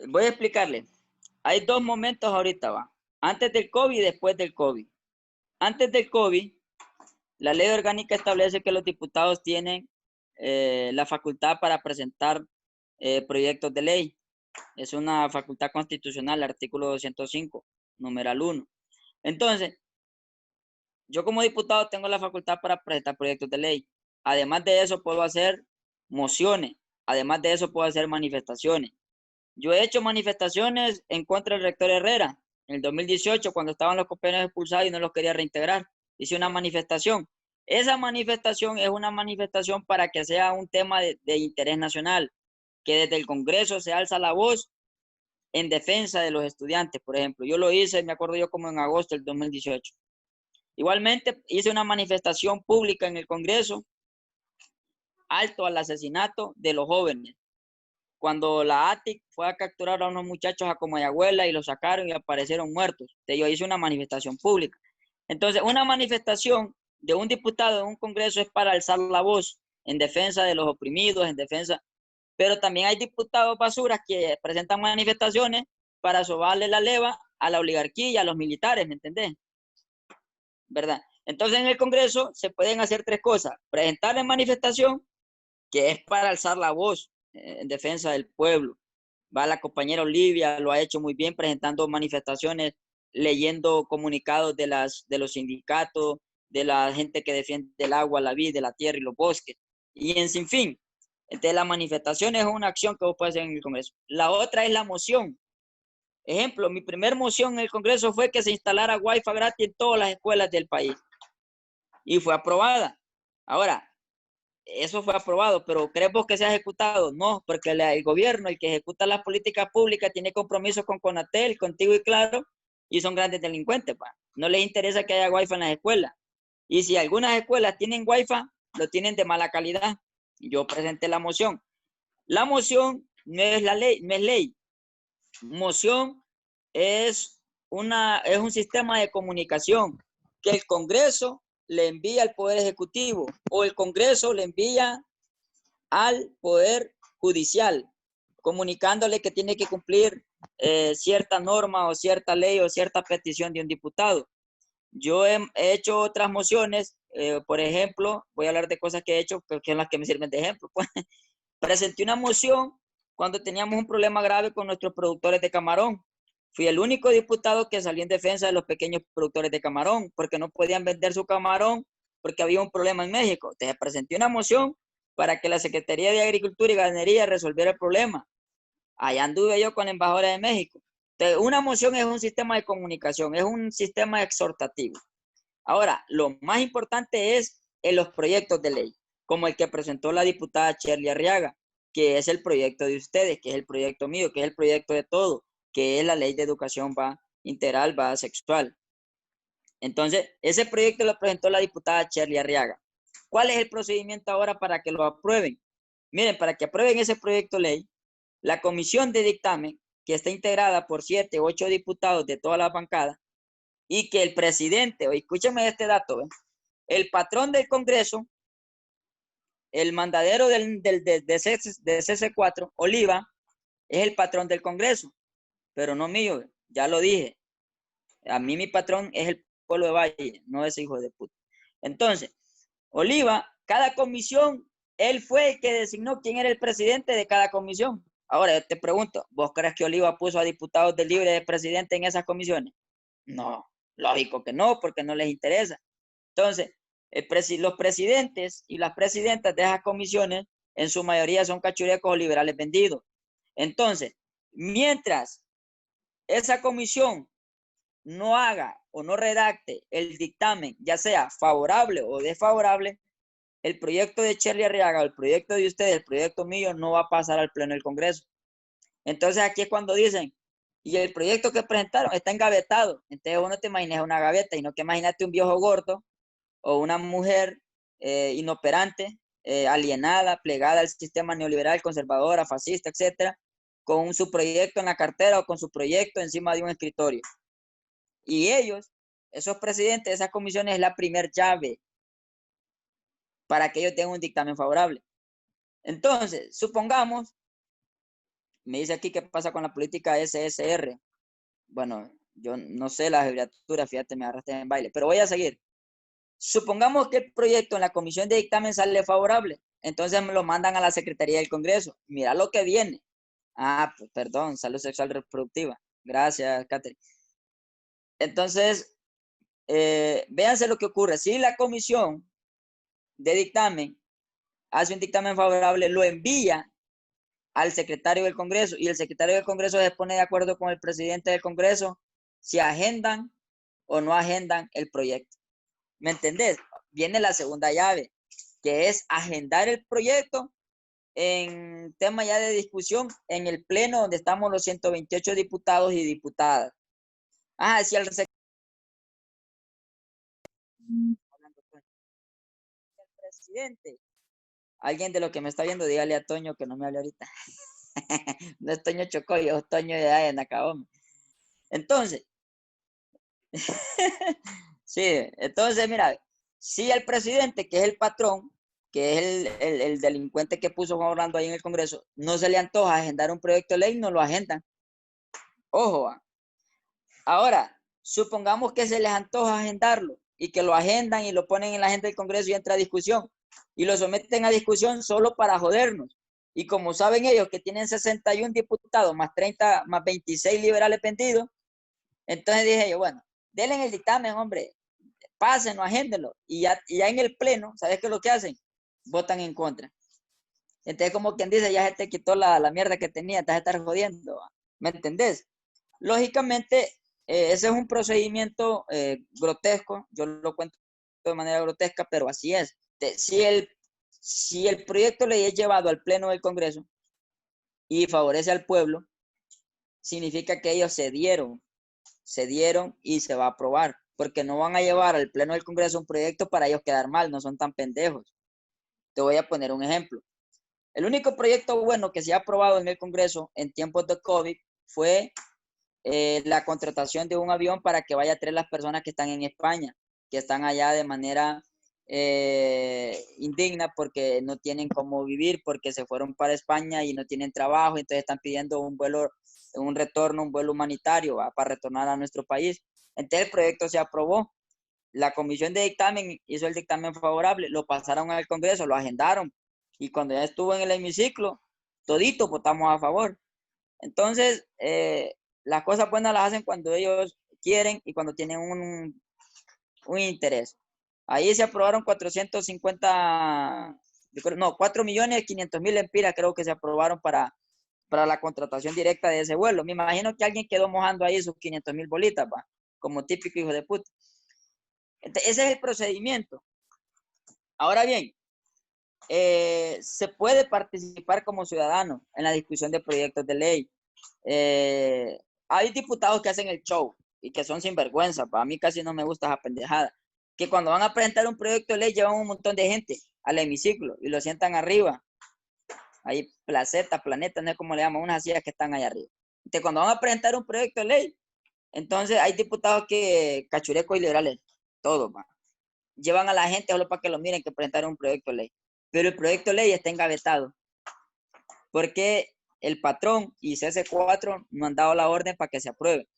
voy a explicarle. Hay dos momentos ahorita, va. Antes del COVID y después del COVID. Antes del COVID, la ley orgánica establece que los diputados tienen la facultad para presentar proyectos de ley. Es una facultad constitucional, artículo 205, numeral 1. Entonces, yo como diputado tengo la facultad para presentar proyectos de ley. Además de eso, puedo hacer mociones. Además de eso, puedo hacer manifestaciones. Yo he hecho manifestaciones en contra del rector Herrera. En el 2018, cuando estaban los compañeros expulsados y no los quería reintegrar, hice una manifestación. Esa manifestación es una manifestación para que sea un tema de interés nacional, que desde el Congreso se alza la voz en defensa de los estudiantes, por ejemplo. Yo lo hice, me acuerdo yo, como en agosto del 2018. Igualmente, hice una manifestación pública en el Congreso, alto al asesinato de los jóvenes. Cuando la ATIC fue a capturar a unos muchachos a Comayagüela y los sacaron y aparecieron muertos. Entonces, yo hice una manifestación pública. Entonces, una manifestación de un diputado en un Congreso es para alzar la voz en defensa de los oprimidos, en defensa. Pero también hay diputados basuras que presentan manifestaciones para sobarle la leva a la oligarquía y a los militares, ¿me entendés? ¿Verdad? Entonces, en el Congreso se pueden hacer tres cosas. Presentar en manifestación, que es para alzar la voz en defensa del pueblo. Va la compañera Olivia, lo ha hecho muy bien presentando manifestaciones, leyendo comunicados de los sindicatos, de la gente que defiende el agua, la vida, la tierra y los bosques. Y en sin fin. Entonces la manifestación es una acción que vos puedes hacer en el Congreso. La otra es la moción. Ejemplo, mi primer moción en el Congreso fue que se instalara Wi-Fi gratis en todas las escuelas del país. Y fue aprobada. Ahora, eso fue aprobado, pero ¿creemos que se ha ejecutado? No, porque el gobierno, el que ejecuta las políticas públicas, tiene compromisos con Conatel, contigo y Claro, y son grandes delincuentes. Pa. No les interesa que haya wifi en las escuelas. Y si algunas escuelas tienen wifi, lo tienen de mala calidad. Yo presenté la moción. La moción no es la ley, no es ley. Moción es un sistema de comunicación que el Congreso le envía al Poder Ejecutivo o el Congreso le envía al Poder Judicial, comunicándole que tiene que cumplir cierta norma o cierta ley o cierta petición de un diputado. Yo he hecho otras mociones, por ejemplo, voy a hablar de cosas que he hecho, que son las que me sirven de ejemplo. Pues. Presenté una moción cuando teníamos un problema grave con nuestros productores de camarón. Fui el único diputado que salió en defensa de los pequeños productores de camarón, porque no podían vender su camarón porque había un problema en México. Entonces presenté una moción para que la Secretaría de Agricultura y Ganadería resolviera el problema. Allá anduve yo con la embajadora de México. Entonces, una moción es un sistema de comunicación, es un sistema exhortativo. Ahora, lo más importante es en los proyectos de ley, como el que presentó la diputada Shirley Arriaga, que es el proyecto de ustedes, que es el proyecto mío, que es el proyecto de todo, que es la ley de educación integral, sexual. Entonces, ese proyecto lo presentó la diputada Shirley Arriaga. ¿Cuál es el procedimiento ahora para que lo aprueben? Miren, para que aprueben ese proyecto de ley, la comisión de dictamen, que está integrada por 7 u 8 diputados de todas las bancadas, y que el presidente, o escúcheme este dato, ¿eh? El patrón del Congreso, el mandadero de CC4, Oliva, es el patrón del Congreso, pero no mío, ya lo dije. A mí mi patrón es el pueblo de Valle, no ese hijo de puta. Entonces, Oliva, cada comisión, él fue el que designó quién era el presidente de cada comisión. Ahora yo te pregunto, ¿vos crees que Oliva puso a diputados del Libre de presidente en esas comisiones? No, lógico que no, porque no les interesa. Entonces, los presidentes y las presidentas de esas comisiones, en su mayoría son cachurecos o liberales vendidos. Entonces, mientras esa comisión no haga o no redacte el dictamen, ya sea favorable o desfavorable, el proyecto de Shirley Arriaga, el proyecto de ustedes, el proyecto mío, no va a pasar al pleno del Congreso. Entonces aquí es cuando dicen, y el proyecto que presentaron está engavetado. Entonces vos no te imaginas una gaveta, sino que imagínate un viejo gordo o una mujer inoperante, alienada, plegada al sistema neoliberal, conservadora, fascista, etcétera, con su proyecto en la cartera o con su proyecto encima de un escritorio. Y ellos, esos presidentes de esas comisiones, es la primer llave para que ellos tengan un dictamen favorable. Entonces, supongamos, me dice aquí qué pasa con la política SSR. Bueno, yo no sé la abreviatura, fíjate, me agarraste en baile, pero voy a seguir. Supongamos que el proyecto en la comisión de dictamen sale favorable, entonces me lo mandan a la Secretaría del Congreso. Mira lo que viene. Ah, pues, perdón, salud sexual reproductiva. Gracias, Catherine. Entonces, véanse lo que ocurre. Si la comisión de dictamen hace un dictamen favorable, lo envía al secretario del Congreso y el secretario del Congreso se pone de acuerdo con el presidente del Congreso si agendan o no agendan el proyecto. ¿Me entendés? Viene la segunda llave, que es agendar el proyecto en tema ya de discusión en el pleno donde estamos los 128 diputados y diputadas. Ah, si el presidente, alguien de lo que me está viendo, dígale a Toño que no me hable ahorita. No es Toño Chocoyo, es Toño de ahí en Acabón. Entonces, sí, entonces mira, si el presidente, que es el patrón, que es el delincuente que puso Juan Orlando ahí en el Congreso, no se le antoja agendar un proyecto de ley, no lo agendan. Ojo, ahora, supongamos que se les antoja agendarlo y que lo agendan y lo ponen en la agenda del Congreso y entra a discusión y lo someten a discusión solo para jodernos. Y como saben ellos que tienen 61 diputados más 30, más 26 liberales pendidos, entonces dije yo, bueno, denle el dictamen, hombre, pásenlo, agéndenlo. Y ya en el pleno, ¿sabes qué es lo que hacen? Votan en contra. Entonces, como quien dice, ya se te quitó la mierda que tenía, te vas a estar jodiendo. ¿Me entendés? Lógicamente, ese es un procedimiento grotesco. Yo lo cuento de manera grotesca, pero así es. Si el proyecto de ley es llevado al pleno del Congreso y favorece al pueblo, significa que ellos cedieron y se va a aprobar, porque no van a llevar al pleno del Congreso un proyecto para ellos quedar mal, no son tan pendejos. Te voy a poner un ejemplo. El único proyecto bueno que se ha aprobado en el Congreso en tiempos de COVID fue la contratación de un avión para que vaya a traer las personas que están en España, que están allá de manera indigna porque no tienen cómo vivir, porque se fueron para España y no tienen trabajo, entonces están pidiendo un vuelo, un retorno, un vuelo humanitario para retornar a nuestro país. Entonces el proyecto se aprobó. La comisión de dictamen hizo el dictamen favorable, lo pasaron al Congreso, lo agendaron y cuando ya estuvo en el hemiciclo, todito votamos a favor. Entonces, las cosas buenas las hacen cuando ellos quieren y cuando tienen un interés. Ahí se aprobaron 4.500.000 lempiras creo que se aprobaron para la contratación directa de ese vuelo. Me imagino que alguien quedó mojando ahí sus 500.000 bolitas, ¿va? Como típico hijo de puta. Entonces, ese es el procedimiento. Ahora bien, se puede participar como ciudadano en la discusión de proyectos de ley. Hay diputados que hacen el show y que son sinvergüenza. A mí casi no me gusta esa pendejada. Que cuando van a presentar un proyecto de ley llevan un montón de gente al hemiciclo y lo sientan arriba. Hay planeta, no sé cómo le llaman, unas sillas que están ahí arriba. Entonces, cuando van a presentar un proyecto de ley, entonces hay diputados que cachurecos y liberales, todos, va. Llevan a la gente solo para que lo miren que presentaron un proyecto de ley. Pero el proyecto de ley está engavetado. Porque el patrón y CS4 no han dado la orden para que se apruebe.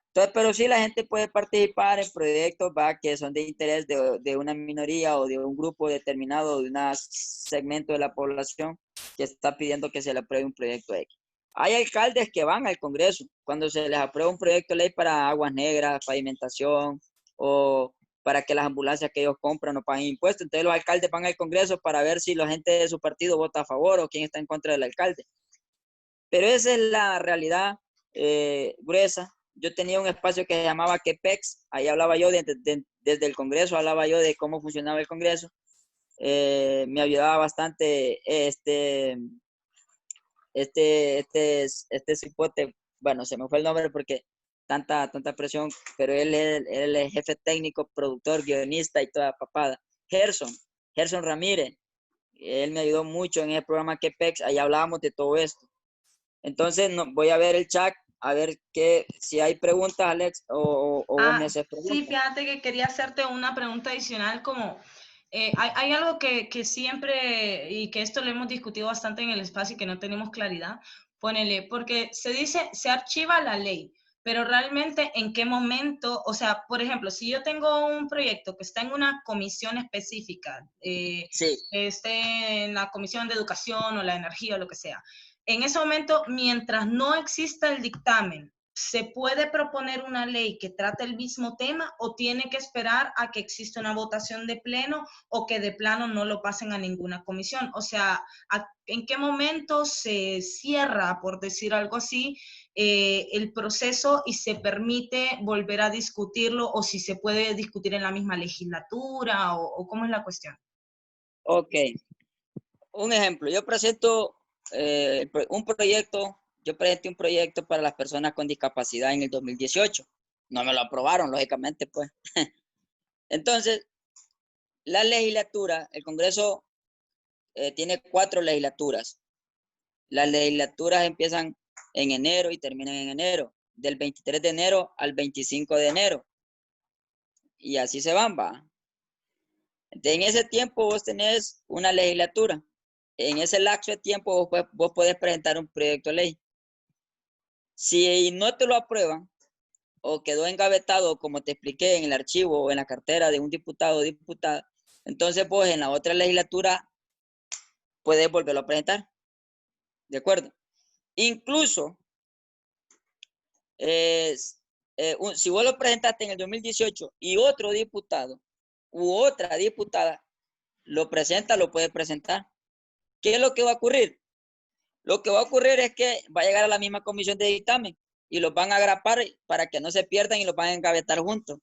Entonces, pero sí la gente puede participar en proyectos que son de interés de una minoría o de un grupo determinado, de un segmento de la población que está pidiendo que se le apruebe un proyecto X. Hay alcaldes que van al Congreso cuando se les aprueba un proyecto de ley para aguas negras, pavimentación o para que las ambulancias que ellos compran no paguen impuestos. Entonces los alcaldes van al Congreso para ver si la gente de su partido vota a favor o quién está en contra del alcalde. Pero esa es la realidad gruesa. Yo tenía un espacio que se llamaba QPEX, ahí hablaba yo desde el Congreso, hablaba yo de cómo funcionaba el Congreso. Me ayudaba bastante este cipote, bueno, se me fue el nombre porque tanta presión, pero él es el jefe técnico, productor, guionista y toda papada. Gerson Ramírez, él me ayudó mucho en el programa QPEX, ahí hablábamos de todo esto. Entonces, no, voy a ver el chat, a ver si hay preguntas, Alex, o vos me haces Sí, preguntas. fíjate que quería hacerte una pregunta adicional, como hay algo que siempre, y que esto lo hemos discutido bastante en el espacio y que no tenemos claridad, ponele, porque se dice, se archiva la ley, pero realmente en qué momento, o sea, por ejemplo, si yo tengo un proyecto que está en una comisión específica, Sí, que esté en la comisión de educación o la energía o lo que sea, en ese momento, mientras no exista el dictamen, ¿se puede proponer una ley que trate el mismo tema o tiene que esperar a que exista una votación de pleno o que de plano no lo pasen a ninguna comisión? O sea, ¿en qué momento se cierra, por decir algo así, el proceso y se permite volver a discutirlo o si se puede discutir en la misma legislatura o cómo es la cuestión? ok. Un ejemplo, yo presento un proyecto, yo presenté un proyecto para las personas con discapacidad en el 2018. No me lo aprobaron, lógicamente, pues. Entonces, la legislatura, el Congreso tiene 4 legislaturas. Las legislaturas empiezan en enero y terminan en enero, del 23 de enero al 25 de enero. Y así se van, va. Entonces, en ese tiempo vos tenés una legislatura. En ese lapso de tiempo vos podés presentar un proyecto de ley. Si no te lo aprueban o quedó engavetado, como te expliqué, en el archivo o en la cartera de un diputado o diputada, entonces vos en la otra legislatura puedes volverlo a presentar. ¿De acuerdo? Incluso, si vos lo presentaste en el 2018 y otro diputado u otra diputada lo presenta, lo puede presentar. ¿Qué es lo que va a ocurrir? Lo que va a ocurrir es que va a llegar a la misma comisión de dictamen y los van a agrapar para que no se pierdan y los van a engavetar juntos.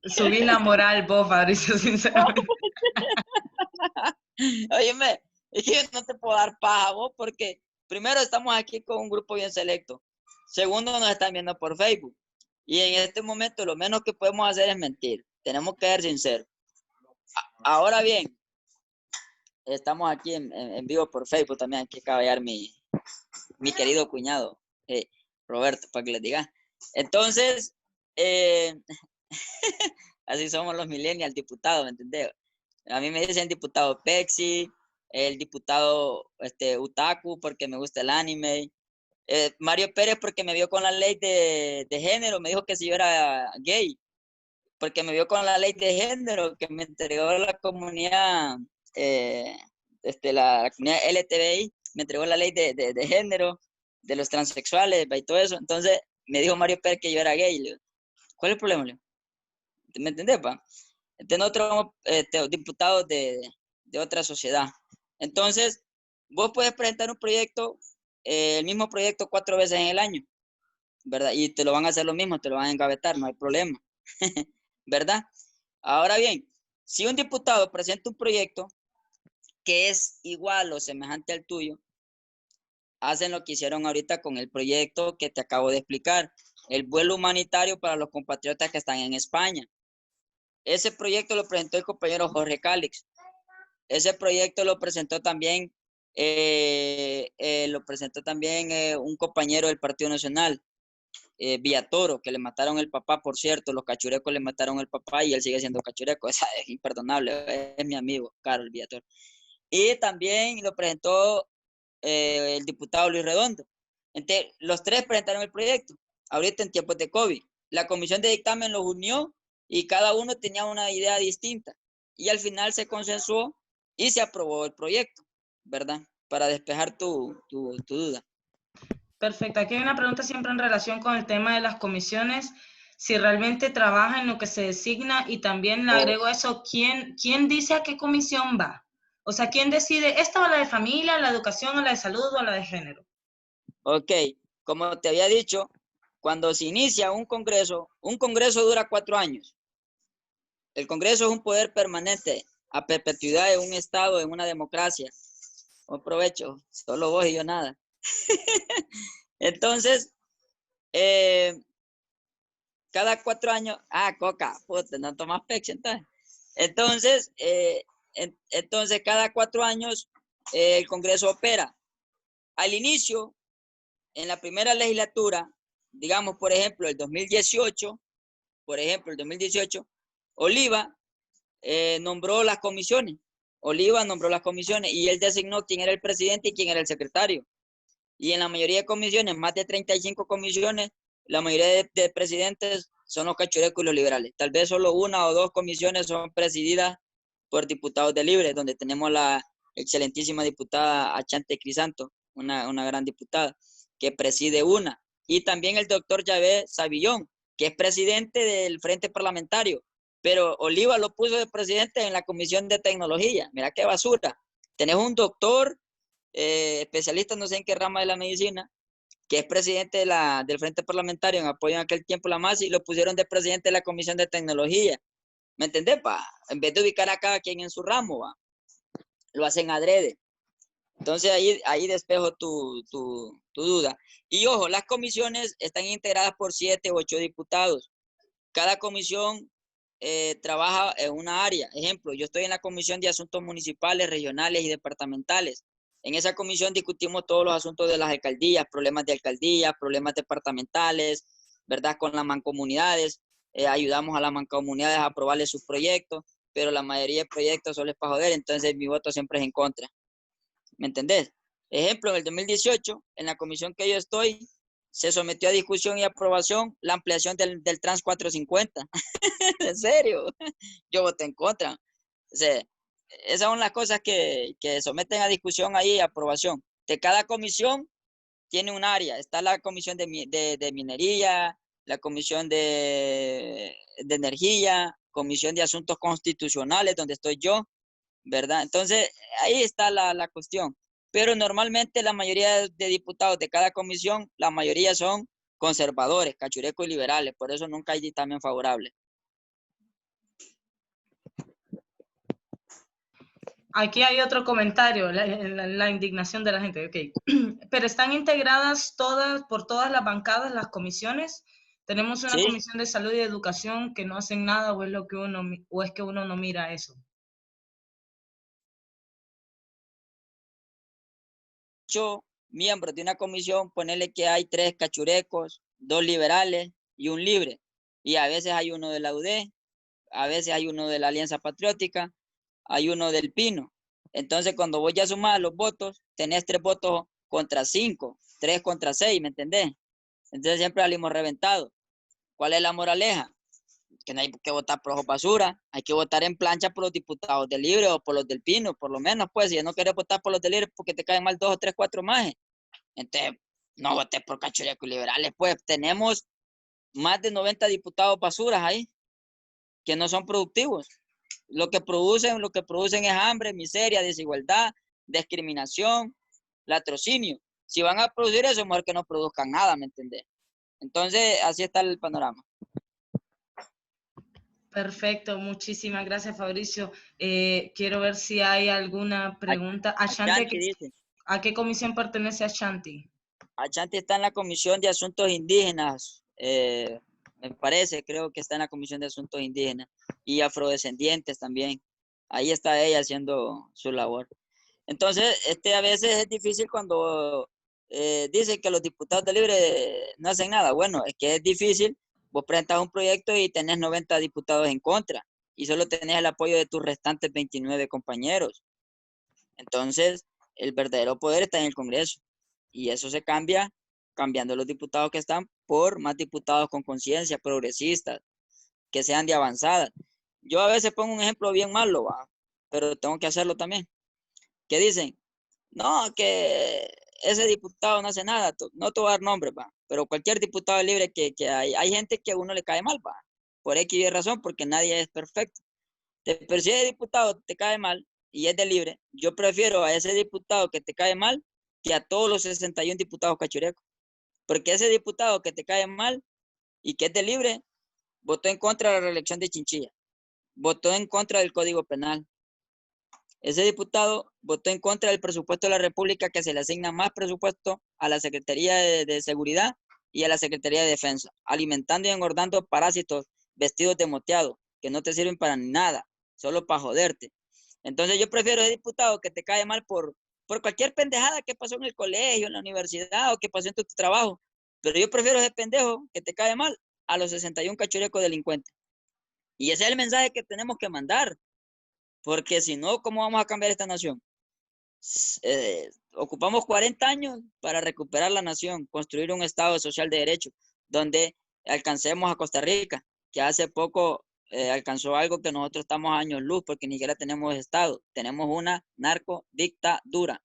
Subí la moral vos, Fabricio, sinceramente. Óyeme, es que yo no te puedo dar paja vos porque primero estamos aquí con un grupo bien selecto. Segundo, nos están viendo por Facebook. Y en este momento lo menos que podemos hacer es mentir. Tenemos que ser sinceros. Ahora bien, estamos aquí en vivo por Facebook también. Hay que caballar mi querido cuñado, Roberto, para que les diga. Entonces, eh, así somos los millennials diputados, ¿me entendés? A mí me dicen diputado Pepsi, el diputado Utaku porque me gusta el anime. Mario Pérez porque me vio con la ley de género, me dijo que si yo era gay, porque me vio con la ley de género que me entregó la comunidad, la comunidad LTBI, me entregó la ley de género, de los transexuales y todo eso. Entonces me dijo Mario Pérez que yo era gay. Le digo, ¿cuál es el problema? Le digo, ¿me entendés, pa? Entonces nosotros somos diputados de otra sociedad. Entonces, vos puedes presentar un proyecto, el mismo proyecto 4 veces en el año, ¿verdad? Y te lo van a hacer lo mismo, te lo van a engavetar, no hay problema, ¿verdad? Ahora bien, si un diputado presenta un proyecto que es igual o semejante al tuyo, hacen lo que hicieron ahorita con el proyecto que te acabo de explicar, el vuelo humanitario para los compatriotas que están en España. Ese proyecto lo presentó el compañero Jorge Cálix. Ese proyecto lo presentó también, un compañero del Partido Nacional, Villatoro, que le mataron el papá, por cierto, los cachurecos le mataron el papá y él sigue siendo cachureco. Esa es imperdonable, es mi amigo, Carlos Villatoro. Y también lo presentó el diputado Luis Redondo. Entonces, los 3 presentaron el proyecto, ahorita en tiempos de COVID. La comisión de dictamen los unió y cada uno tenía una idea distinta. Y al final se consensuó y se aprobó el proyecto, ¿verdad? Para despejar tu duda. Perfecto. Aquí hay una pregunta siempre en relación con el tema de las comisiones, si realmente trabaja en lo que se designa, y también le agrego eso, ¿quién dice a qué comisión va? O sea, ¿quién decide, esta va la de familia, la de educación, o la de salud, o la de género? Ok, como te había dicho, cuando se inicia un congreso dura 4 años. El congreso es un poder permanente a perpetuidad en un estado, en una democracia. Buen provecho, solo vos y yo nada. Entonces, cada 4 años, coca, puta, no tomas pex entonces. Entonces, cada 4 años el Congreso opera. Al inicio, en la primera legislatura, digamos, por ejemplo, el 2018, Oliva nombró las comisiones. Oliva nombró las comisiones y él designó quién era el presidente y quién era el secretario. Y en la mayoría de comisiones, más de 35 comisiones, la mayoría de presidentes son los cachurecos y los liberales. Tal vez solo 1 o 2 comisiones son presididas por diputados de Libre, donde tenemos la excelentísima diputada Achante Crisanto, una gran diputada, que preside una. Y también el doctor Yahvé Savillón, que es presidente del Frente Parlamentario. Pero Oliva lo puso de presidente en la Comisión de Tecnología. Mira qué basura. Tenés un doctor especialista, no sé en qué rama de la medicina, que es presidente del Frente Parlamentario en apoyo en aquel tiempo la MAS, y lo pusieron de presidente de la Comisión de Tecnología. ¿Me entendés, pa? En vez de ubicar a cada quien en su ramo, va, lo hacen adrede. Entonces ahí despejo tu duda. Y ojo, las comisiones están integradas por 7 u 8 diputados. Cada comisión trabaja en una área. Ejemplo, yo estoy en la Comisión de Asuntos Municipales, Regionales y Departamentales. En esa comisión discutimos todos los asuntos de las alcaldías, problemas de alcaldía, problemas departamentales, ¿verdad? Con las mancomunidades. Ayudamos a las mancomunidades a aprobarles sus proyectos, pero la mayoría de proyectos solo es para joder, entonces mi voto siempre es en contra. ¿Me entendés? Ejemplo, en el 2018, en la comisión que yo estoy, se sometió a discusión y aprobación la ampliación del Trans 450. En serio, yo voté en contra. O sea, esas son las cosas que someten a discusión ahí y aprobación. De cada comisión tiene un área. Está la comisión de minería, la comisión de energía, comisión de asuntos constitucionales, donde estoy yo, ¿verdad? Entonces, ahí está la cuestión. Pero normalmente la mayoría de diputados de cada comisión, la mayoría son conservadores, cachurecos y liberales. Por eso nunca hay dictamen favorable. Aquí hay otro comentario, la indignación de la gente. Okay. Pero están integradas por todas las bancadas, las comisiones. Tenemos una ¿Sí? comisión de salud y educación que no hacen nada, o es que uno no mira eso. 8 miembros de una comisión, ponerle que hay 3 cachurecos, 2 liberales y un libre. Y a veces hay uno de la UD, a veces hay uno de la Alianza Patriótica, hay uno del Pino. Entonces, cuando voy a sumar los votos, tenés 3 votos contra 5, 3 contra 6, ¿me entendés? Entonces siempre salimos reventados. ¿Cuál es la moraleja? Que no hay que votar por ojos basura, hay que votar en plancha por los diputados del Libre o por los del Pino, por lo menos, pues, si ya no querés votar por los del Libre porque te caen mal 2 o 3, 4 más. Entonces, no voté por cachurecos liberales, pues tenemos más de 90 diputados basuras ahí que no son productivos. Lo que producen es hambre, miseria, desigualdad, discriminación, latrocinio. Si van a producir eso, es mejor que no produzcan nada, ¿me entendés? Entonces, así está el panorama. Perfecto, muchísimas gracias, Fabricio. Quiero ver si hay alguna pregunta. Ashanti dice. ¿A qué comisión pertenece Ashanti? Ashanti está en la Comisión de Asuntos Indígenas, me parece, creo que está en la Comisión de Asuntos Indígenas y afrodescendientes también. Ahí está ella haciendo su labor. Entonces, a veces es difícil cuando dicen que los diputados de Libre no hacen nada. Bueno, es que es difícil. Vos presentas un proyecto y tenés 90 diputados en contra y solo tenés el apoyo de tus restantes 29 compañeros. Entonces, el verdadero poder está en el Congreso y eso se cambia cambiando los diputados que están por más diputados con conciencia, progresistas, que sean de avanzada. Yo a veces pongo un ejemplo bien malo, ¿va? pero tengo que hacerlo también. ¿Qué dicen? No, que ese diputado no hace nada, no te voy a dar nombre, va, pero cualquier diputado libre que hay gente que a uno le cae mal, va, por X y razón, porque nadie es perfecto. Pero si ese diputado te cae mal y es de libre, yo prefiero a ese diputado que te cae mal que a todos los 61 diputados cachurecos, porque ese diputado que te cae mal y que es de libre, votó en contra de la reelección de Chinchilla, votó en contra del Código Penal. Ese diputado votó en contra del presupuesto de la República, que se le asigna más presupuesto a la Secretaría de Seguridad y a la Secretaría de Defensa, alimentando y engordando parásitos vestidos de moteado, que no te sirven para nada, solo para joderte. Entonces yo prefiero ese diputado que te cae mal por cualquier pendejada que pasó en el colegio, en la universidad o que pasó en tu trabajo. Pero yo prefiero ese pendejo que te cae mal a los 61 cachurecos delincuentes. Y ese es el mensaje que tenemos que mandar. Porque si no, ¿cómo vamos a cambiar esta nación? Ocupamos 40 años para recuperar la nación, construir un Estado social de derecho, donde alcancemos a Costa Rica, que hace poco alcanzó algo que nosotros estamos a años luz, porque ni siquiera tenemos Estado, tenemos una narcodictadura.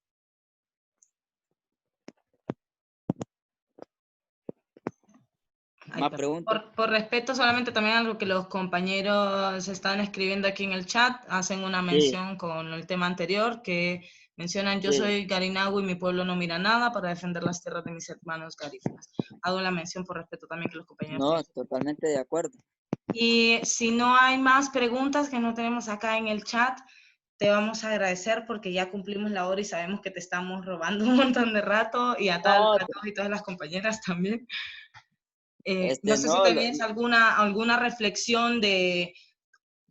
Más preguntas. Por respeto solamente también a lo que los compañeros están escribiendo aquí en el chat, hacen una mención Sí, con el tema anterior, que mencionan: yo sí. soy Garinagu y mi pueblo no mira nada para defender las tierras de mis hermanos garífunas. Hago la mención por respeto también que los compañeros No, tienen. totalmente de acuerdo. Y si no hay más preguntas que no tenemos acá en el chat, te vamos a agradecer porque ya cumplimos la hora y sabemos que te estamos robando un montón de rato, y a No, todos y todas las compañeras también. No sé si no, tenías alguna reflexión de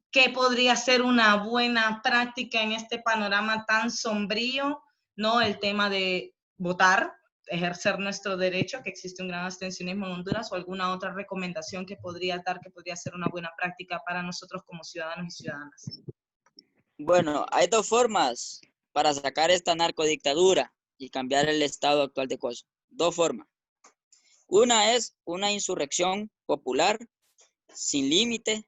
qué podría ser una buena práctica en este panorama tan sombrío, ¿no? El tema de votar, ejercer nuestro derecho, que existe un gran abstencionismo en Honduras, o alguna otra recomendación que podría dar, que podría ser una buena práctica para nosotros como ciudadanos y ciudadanas. bueno, hay dos formas para sacar esta narcodictadura y cambiar el estado actual de cosas. Dos formas. Una es una insurrección popular sin límite,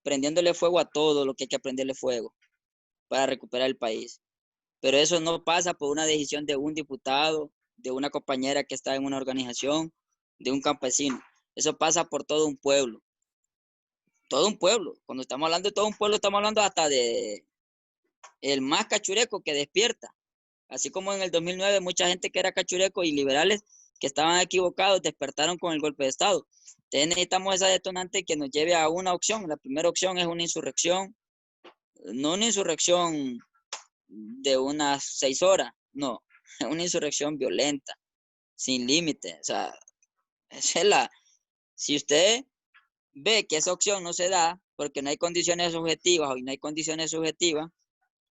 prendiéndole fuego a todo lo que hay que prenderle fuego para recuperar el país. Pero eso no pasa por una decisión de un diputado, de una compañera que está en una organización, de un campesino. Eso pasa por todo un pueblo. Todo un pueblo. Cuando estamos hablando de todo un pueblo, estamos hablando hasta de el más cachureco que despierta. Así como en el 2009 mucha gente que era cachureco y liberales que estaban equivocados despertaron con el golpe de Estado. Entonces necesitamos esa detonante que nos lleve a una opción. La primera opción es una insurrección, no una insurrección de unas 6 horas, no, una insurrección violenta, sin límite. O sea, esa es si usted ve que esa opción no se da porque no hay condiciones objetivas o no hay condiciones subjetivas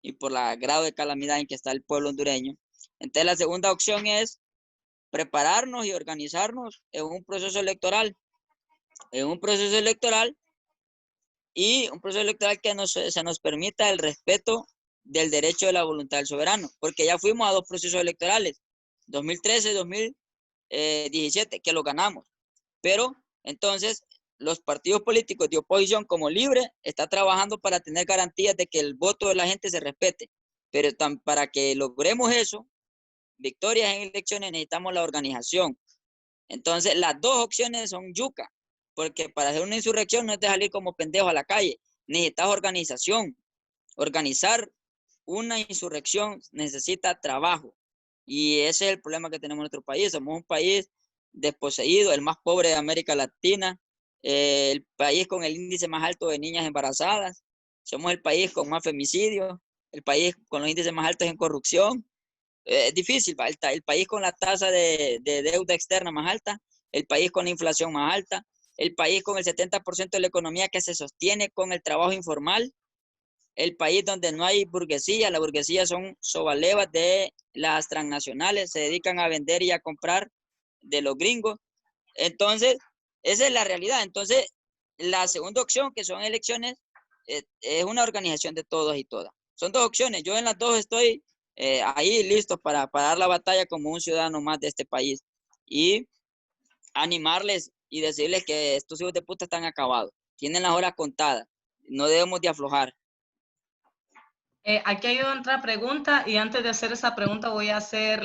y por la grado de calamidad en que está el pueblo hondureño, entonces la segunda opción es prepararnos y organizarnos en un proceso electoral y un proceso electoral que se nos permita el respeto del derecho de la voluntad del soberano, porque ya fuimos a dos procesos electorales, 2013 y 2017, que lo ganamos, pero entonces los partidos políticos de oposición como Libre está trabajando para tener garantías de que el voto de la gente se respete, pero para que logremos eso, victorias en elecciones, necesitamos la organización. Entonces, las dos opciones son yuca, porque para hacer una insurrección no es de salir como pendejo a la calle, necesitas organización. Organizar una insurrección necesita trabajo. Y ese es el problema que tenemos en nuestro país. Somos un país desposeído, el más pobre de América Latina, el país con el índice más alto de niñas embarazadas, somos el país con más femicidios, el país con los índices más altos en corrupción. Es difícil, el país con la tasa de deuda externa más alta, el país con la inflación más alta, el país con el 70% de la economía que se sostiene con el trabajo informal, el país donde no hay burguesía, la burguesía son sobalevas de las transnacionales, se dedican a vender y a comprar de los gringos. Entonces, esa es la realidad. Entonces, la segunda opción, que son elecciones, es una organización de todos y todas. Son dos opciones. Yo en las dos estoy ahí listo para dar la batalla como un ciudadano más de este país y animarles y decirles que estos hijos de puta están acabados. Tienen las horas contadas. No debemos de aflojar. Aquí hay otra pregunta y antes de hacer esa pregunta voy a hacer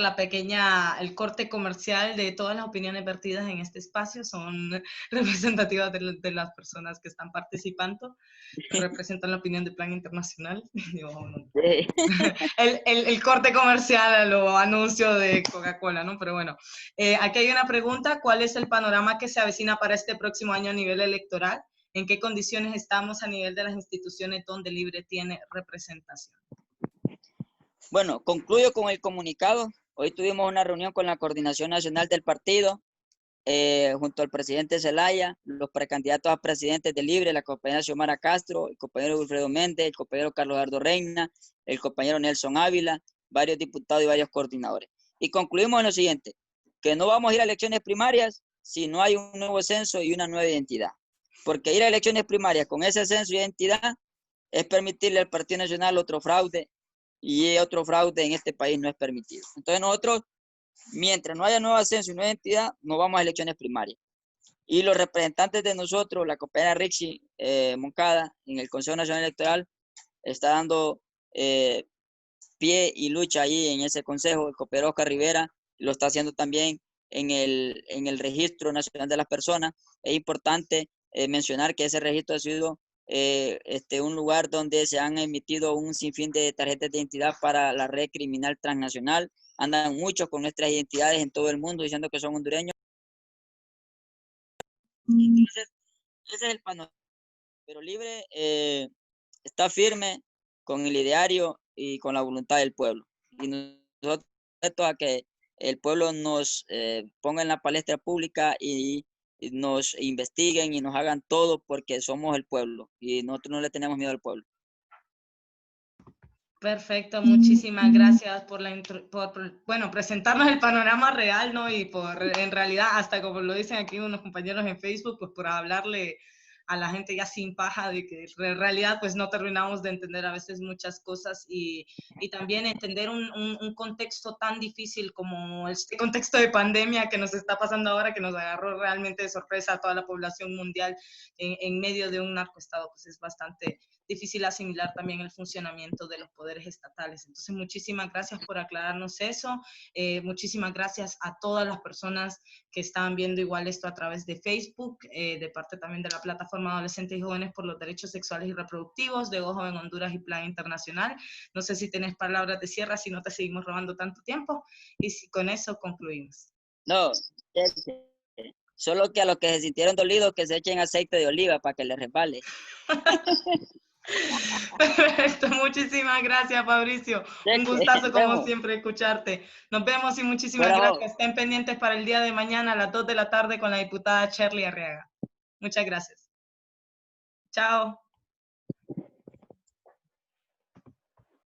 el corte comercial de todas las opiniones vertidas en este espacio. Son representativas de las personas que están participando. Representan la opinión de Plan Internacional. Sí. El corte comercial lo anuncio de Coca-Cola, ¿no? Pero bueno, aquí hay una pregunta. ¿Cuál es el panorama que se avecina para este próximo año a nivel electoral? ¿En qué condiciones estamos a nivel de las instituciones donde Libre tiene representación? Bueno, concluyo con el comunicado. Hoy tuvimos una reunión con la Coordinación Nacional del partido, junto al presidente Zelaya, los precandidatos a presidentes de Libre, la compañera Xiomara Castro, el compañero Wilfredo Méndez, el compañero Carlos Eduardo Reina, el compañero Nelson Ávila, varios diputados y varios coordinadores. Y concluimos en lo siguiente, que no vamos a ir a elecciones primarias si no hay un nuevo censo y una nueva identidad. Porque ir a elecciones primarias con ese censo y identidad es permitirle al Partido Nacional otro fraude, y otro fraude en este país no es permitido. Entonces nosotros, mientras no haya nuevo censo y nueva identidad, no vamos a elecciones primarias. Y los representantes de nosotros, la compañera Rixi Moncada, en el Consejo Nacional Electoral, está dando pie y lucha ahí en ese consejo. El compañero Oscar Rivera lo está haciendo también en el Registro Nacional de las Personas. Es importante mencionar que ese registro ha sido un lugar donde se han emitido un sinfín de tarjetas de identidad para la red criminal transnacional. Andan muchos con nuestras identidades en todo el mundo diciendo que son hondureños. Entonces, ese es el panorama. Pero Libre está firme con el ideario y con la voluntad del pueblo. Y nosotros a que el pueblo nos ponga en la palestra pública y nos investiguen y nos hagan todo porque somos el pueblo y nosotros no le tenemos miedo al pueblo. Perfecto, muchísimas gracias bueno, presentarnos el panorama real, ¿no? Y en realidad, hasta como lo dicen aquí unos compañeros en Facebook, pues por hablarle a la gente ya sin paja de que en realidad pues no terminamos de entender a veces muchas cosas y también entender un contexto tan difícil como este contexto de pandemia que nos está pasando ahora, que nos agarró realmente de sorpresa a toda la población mundial en medio de un narcoestado, pues es bastante difícil asimilar también el funcionamiento de los poderes estatales. Entonces, muchísimas gracias por aclararnos eso. Muchísimas gracias a todas las personas que están viendo igual esto a través de Facebook, de parte también de la plataforma Adolescentes y Jóvenes por los Derechos Sexuales y Reproductivos, de Ojo en Honduras y Plan Internacional. No sé si tenés palabras de cierre, si no te seguimos robando tanto tiempo. Y si con eso concluimos. No, solo que a los que se sintieron dolidos que se echen aceite de oliva para que les resbale. Perfecto, muchísimas gracias, Fabricio. Un gustazo, como siempre, escucharte. Nos vemos y muchísimas gracias. Estén pendientes para el día de mañana a las 2 de la tarde con la diputada Shirley Arriaga. Muchas gracias. Chao.